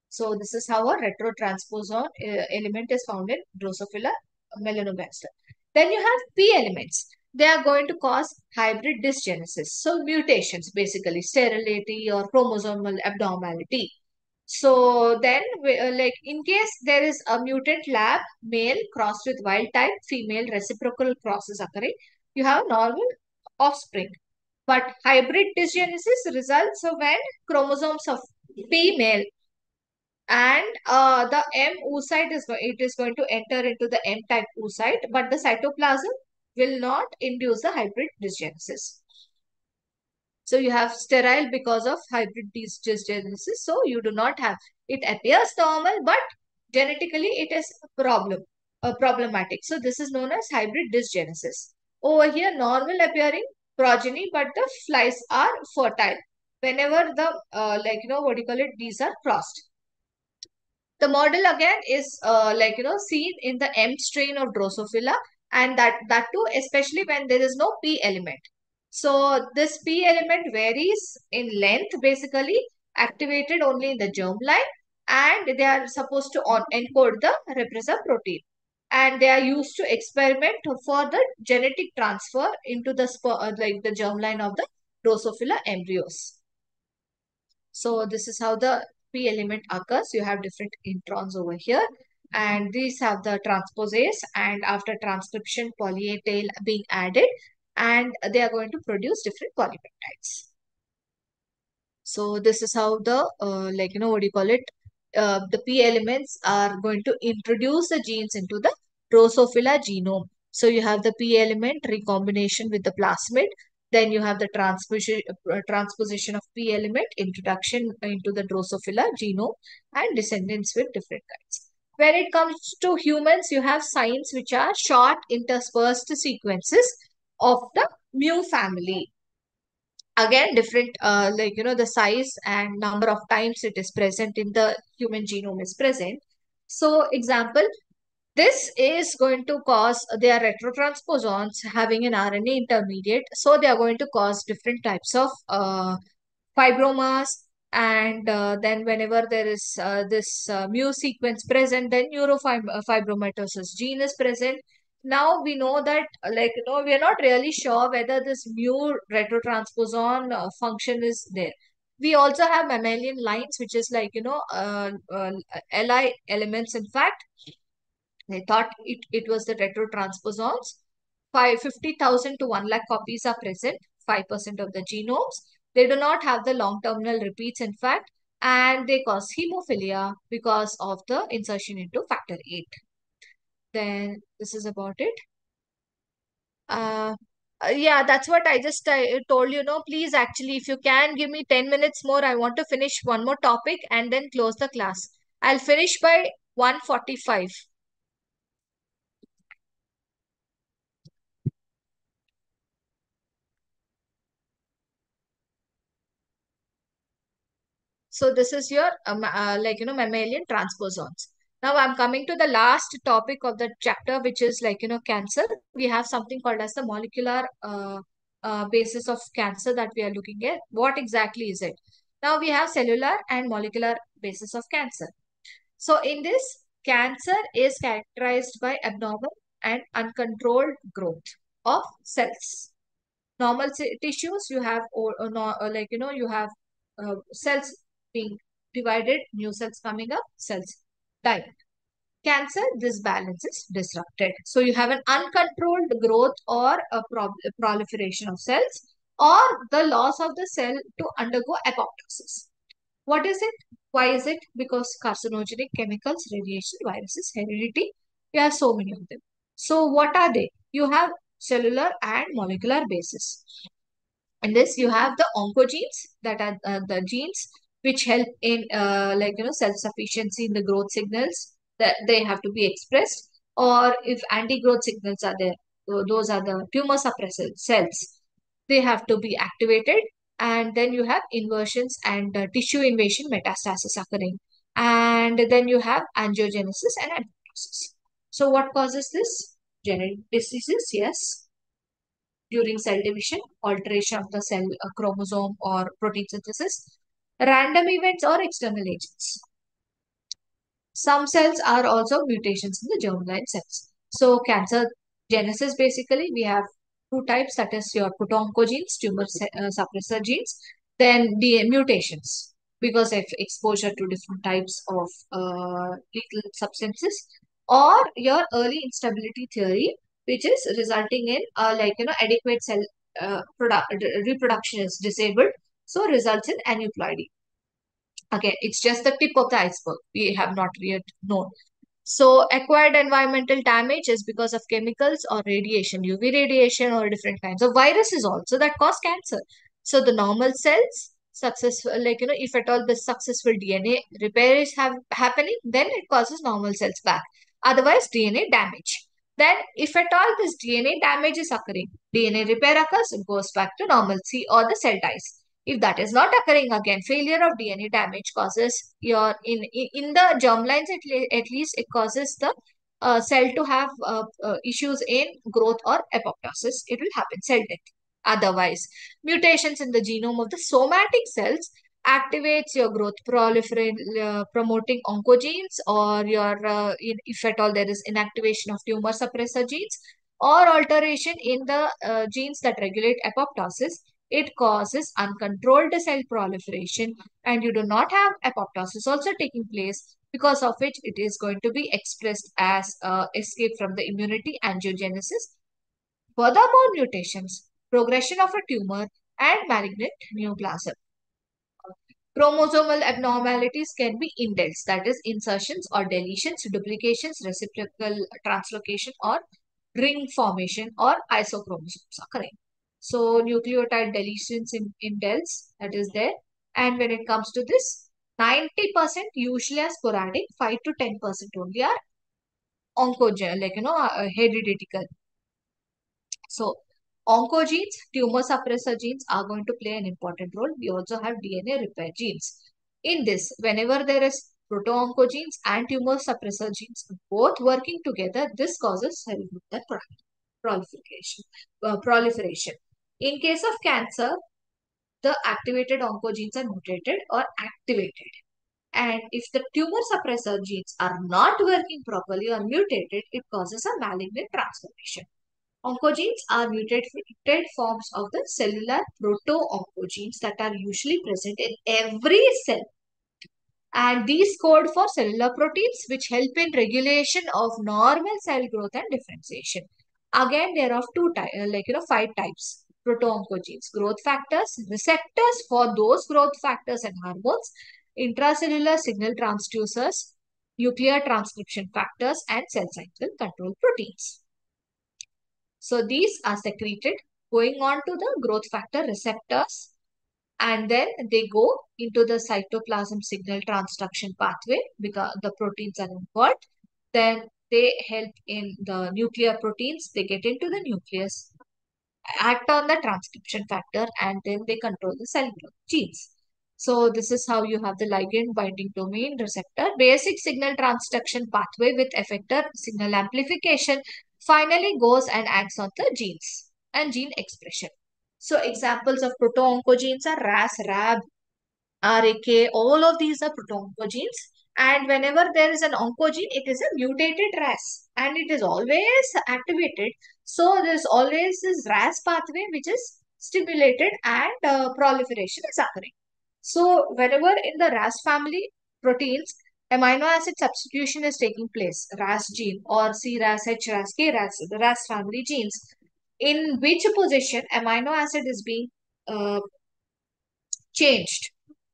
[SPEAKER 1] So this is how a retrotransposon element is found in Drosophila melanogaster. Then you have P elements. They are going to cause hybrid dysgenesis. So mutations, basically sterility or chromosomal abnormality. So then, like in case there is a mutant lab male crossed with wild type female reciprocal crosses occurring, you have normal offspring. But hybrid dysgenesis results when chromosomes of female and the M oocyte it is going to enter into the M type oocyte, but the cytoplasm will not induce the hybrid dysgenesis. So you have sterile because of hybrid dysgenesis. So you do not have, it appears normal, but genetically it is problematic. So this is known as hybrid dysgenesis. Over here, normal appearing progeny, but the flies are fertile. Whenever the, these are crossed. The model again is seen in the M strain of Drosophila, and that too especially when there is no P element. So this P element varies in length, basically activated only in the germline, and they are supposed to encode the repressor protein. And they are used to experiment for the genetic transfer into the the germline of the Drosophila embryos. So this is how the P element occurs. You have different introns over here. And these have the transposase, and after transcription, poly A tail being added, and they are going to produce different polypeptides. So this is how the, the P elements are going to introduce the genes into the Drosophila genome. So you have the P element recombination with the plasmid. Then you have the transposition of P element, introduction into the Drosophila genome, and descendants with different kinds. When it comes to humans, you have signs which are short interspersed sequences of the mu family. Again, different, the size and number of times it is present in the human genome is present. So example, this is going to cause, they are retrotransposons having an RNA intermediate. So they are going to cause different types of fibromas And then whenever there is this mu sequence present, then neurofibromatosis gene is present. Now we know that, we are not really sure whether this mu retrotransposon function is there. We also have mammalian lines, which is Li elements. In fact, they thought it was the retrotransposons. 50,000 to 1 lakh copies are present, 5% of the genomes. They do not have the long terminal repeats, in fact, and they cause hemophilia because of the insertion into factor 8. Then this is about it. Uh, yeah, that's what I just told you. No, please, actually, if you can give me 10 minutes more, I want to finish one more topic and then close the class. I'll finish by 1:45. So this is your mammalian transposons. Now I'm coming to the last topic of the chapter, which is cancer. We have something called as the molecular basis of cancer that we are looking at. What exactly is it? Now we have cellular and molecular basis of cancer. So in this, cancer is characterized by abnormal and uncontrolled growth of cells. Normal tissues, you have you have cells being divided, new cells coming up, cells dying. Cancer, this balance is disrupted, so you have an uncontrolled growth or a proliferation of cells, or the loss of the cell to undergo apoptosis. What is it? Why is it? Because carcinogenic chemicals, radiation, viruses, heredity, you have so many of them. So what are they? You have cellular and molecular basis. In this, you have the oncogenes, that are the genes which help in self-sufficiency in the growth signals, that they have to be expressed. Or if anti-growth signals are there, those are the tumor suppressor cells. They have to be activated. And then you have inversions and tissue invasion, metastasis occurring. And then you have angiogenesis and apoptosis. So what causes this? Genetic diseases, yes, during cell division, alteration of the cell chromosome or protein synthesis, random events or external agents. Some cells are also mutations in the germline cells. So cancer genesis, basically, we have two types, that is your proto-oncogenes, tumor suppressor genes, then the mutations because of exposure to different types of lethal substances, or your early instability theory, which is resulting in adequate cell reproduction is disabled, so results in aneuploidy. Okay, it's just the tip of the iceberg. We have not yet known. So acquired environmental damage is because of chemicals or radiation, UV radiation or different kinds of viruses also that cause cancer. So the normal cells, successful, if at all the successful DNA repair is happening, then it causes normal cells back. Otherwise, DNA damage. Then if at all this DNA damage is occurring, DNA repair occurs, it goes back to normalcy or the cell dies. If that is not occurring again, failure of DNA damage causes your, in the germlines at least, it causes the cell to have issues in growth or apoptosis. It will happen, cell death. Otherwise, mutations in the genome of the somatic cells activates your growth promoting oncogenes, or your if at all there is inactivation of tumor suppressor genes, or alteration in the genes that regulate apoptosis. It causes uncontrolled cell proliferation, and you do not have apoptosis also taking place, because of which it is going to be expressed as escape from the immunity, angiogenesis. Furthermore, mutations, progression of a tumor, and malignant neoplasm. Chromosomal abnormalities can be indels, that is insertions or deletions, duplications, reciprocal translocation, or ring formation or isochromosomes occurring. So nucleotide deletions in indels, that is there. And when it comes to this, 90% usually are sporadic, 5 to 10% only are oncogen, hereditary. So oncogenes, tumor suppressor genes are going to play an important role. We also have DNA repair genes. In this, whenever there is proto-oncogenes and tumor suppressor genes both working together, this causes cell proliferation. In case of cancer, the activated oncogenes are mutated or activated. And if the tumor suppressor genes are not working properly or mutated, it causes a malignant transformation. Oncogenes are mutated forms of the cellular proto-oncogenes that are usually present in every cell. And these code for cellular proteins which help in regulation of normal cell growth and differentiation. Again, there are five types. Proto-oncogenes, growth factors, receptors for those growth factors and hormones, intracellular signal transducers, nuclear transcription factors, and cell cycle control proteins. So these are secreted going on to the growth factor receptors, and then they go into the cytoplasm signal transduction pathway because the proteins are involved. Then they help in the nuclear proteins. They get into the nucleus, act on the transcription factor, and then they control the cell growth genes. So this is how you have the ligand binding domain receptor, basic signal transduction pathway with effector signal amplification, finally goes and acts on the genes and gene expression. So examples of proto-oncogenes are RAS, RAB, RAK, all of these are proto-oncogenes. And whenever there is an oncogene, it is a mutated RAS and it is always activated. So there is always this RAS pathway which is stimulated and proliferation is occurring. So whenever in the RAS family proteins, amino acid substitution is taking place, RAS gene or CRAS, HRAS, KRAS, the RAS family genes, in which position amino acid is being changed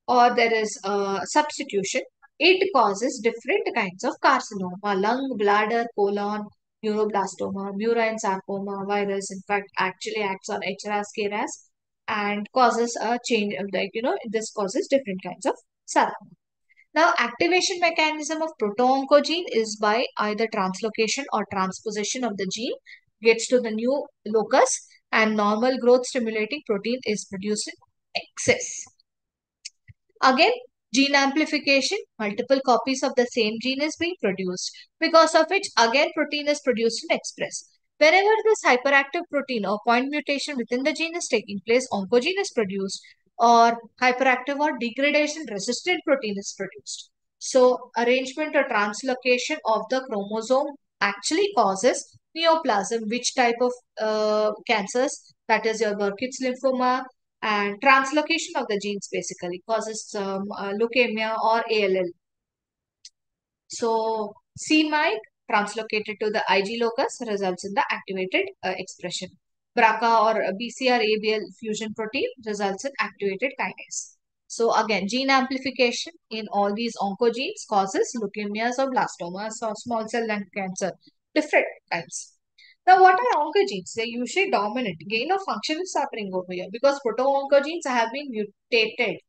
[SPEAKER 1] or there is a substitution, it causes different kinds of carcinoma, lung, bladder, colon, neuroblastoma, murine sarcoma, virus, in fact, actually acts on HRAS, KRAS and causes a change, this causes different kinds of sarcoma. Now, activation mechanism of proto-oncogene is by either translocation or transposition of the gene gets to the new locus and normal growth stimulating protein is produced in excess. Again, gene amplification, multiple copies of the same gene is being produced, because of which again protein is produced and expressed. Whenever this hyperactive protein or point mutation within the gene is taking place, oncogene is produced or hyperactive or degradation resistant protein is produced. So arrangement or translocation of the chromosome actually causes neoplasm, which type of cancers, that is your Burkitt's lymphoma, and translocation of the genes basically causes leukemia or ALL. So C-MYC translocated to the Ig locus results in the activated expression. BRCA or BCR-ABL fusion protein results in activated kinase. So again, gene amplification in all these oncogenes causes leukemias or blastomas or small cell lung cancer, different kinds. Now, what are oncogenes? They're usually dominant. Gain of function is happening over here because proto-oncogenes have been mutated.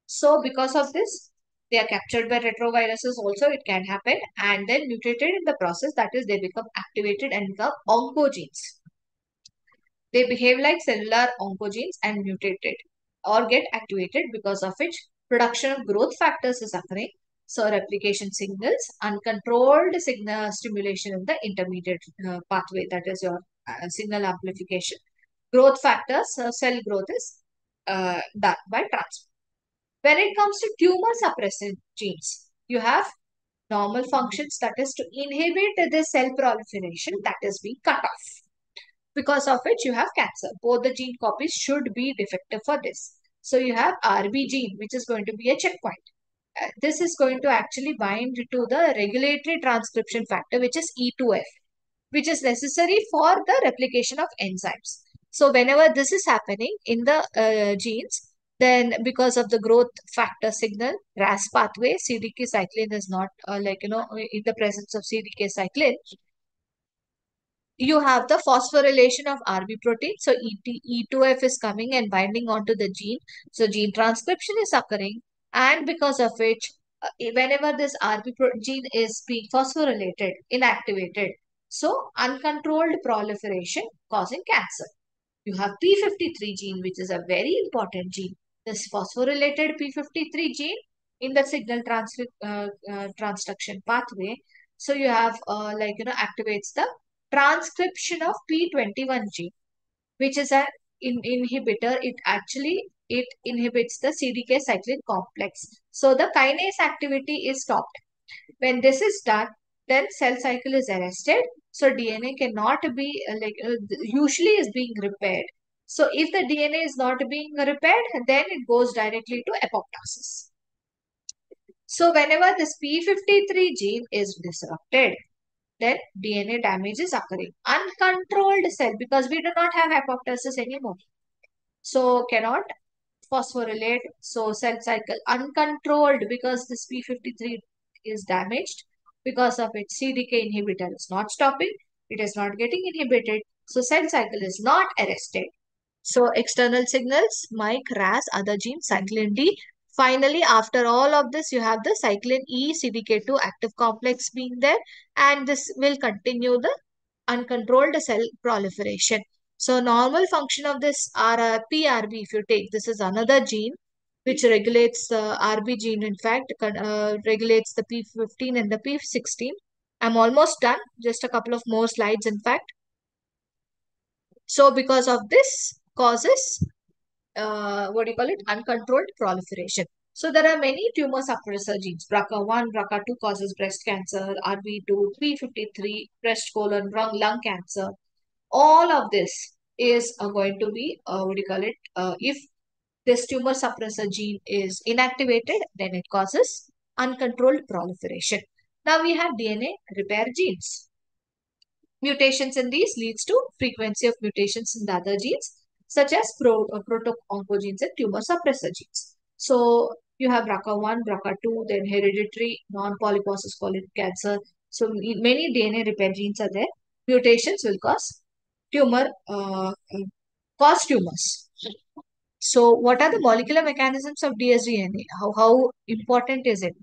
[SPEAKER 1] So, because of this, they are captured by retroviruses also. It can happen and then mutated in the process. That is, they become activated and become oncogenes. They behave like cellular oncogenes and mutated or get activated, because of which production of growth factors is occurring. So replication signals, uncontrolled signal stimulation in the intermediate pathway, that is your signal amplification. Growth factors, cell growth is done by transfer. When it comes to tumor suppressant genes, you have normal functions, that is to inhibit the cell proliferation, that is being cut off, because of which you have cancer. Both the gene copies should be defective for this. So you have RB gene, which is going to be a checkpoint. This is going to actually bind to the regulatory transcription factor, which is E2F, which is necessary for the replication of enzymes. So whenever this is happening in the genes, then because of the growth factor signal, RAS pathway, CDK cyclin is not in the presence of CDK cyclin, you have the phosphorylation of RB protein. So E2F is coming and binding onto the gene. So gene transcription is occurring, and because of which whenever this RB gene is being phosphorylated, inactivated, so uncontrolled proliferation causing cancer. You have P53 gene, which is a very important gene. This phosphorylated P53 gene in the signal transduction pathway. So you have activates the transcription of P21 gene, which is an inhibitor. It actually it inhibits the CDK cyclin complex. So the kinase activity is stopped. When this is done, then cell cycle is arrested. So DNA cannot be usually is being repaired. So if the DNA is not being repaired, then it goes directly to apoptosis. So whenever this P53 gene is disrupted, then DNA damage is occurring. Uncontrolled cell, because we do not have apoptosis anymore. So cannot phosphorylate. So cell cycle uncontrolled because this P53 is damaged. Because of it, CDK inhibitor is not stopping. It is not getting inhibited. So cell cycle is not arrested. So external signals, MIC, RAS, other genes, cyclin D. Finally, after all of this, you have the cyclin E, CDK2 active complex being there, and this will continue the uncontrolled cell proliferation. So normal function of this PRB, if you take, this is another gene which regulates the RB gene, in fact, regulates the P15 and the P16. I'm almost done, just a couple of more slides, in fact. So because of this causes, what do you call it, uncontrolled proliferation. So there are many tumor suppressor genes. BRCA1, BRCA2 causes breast cancer, RB2, P53, breast colon, lung cancer. All of this is going to be, what do you call it, if this tumor suppressor gene is inactivated, then it causes uncontrolled proliferation. Now we have DNA repair genes. Mutations in these leads to frequency of mutations in the other genes, such as proto-oncogenes and tumor suppressor genes. So you have BRCA1, BRCA2, then hereditary non-polyposis colon cancer. So many DNA repair genes are there. Mutations will cause tumors. So what are the molecular mechanisms of dsDNA? How important is it?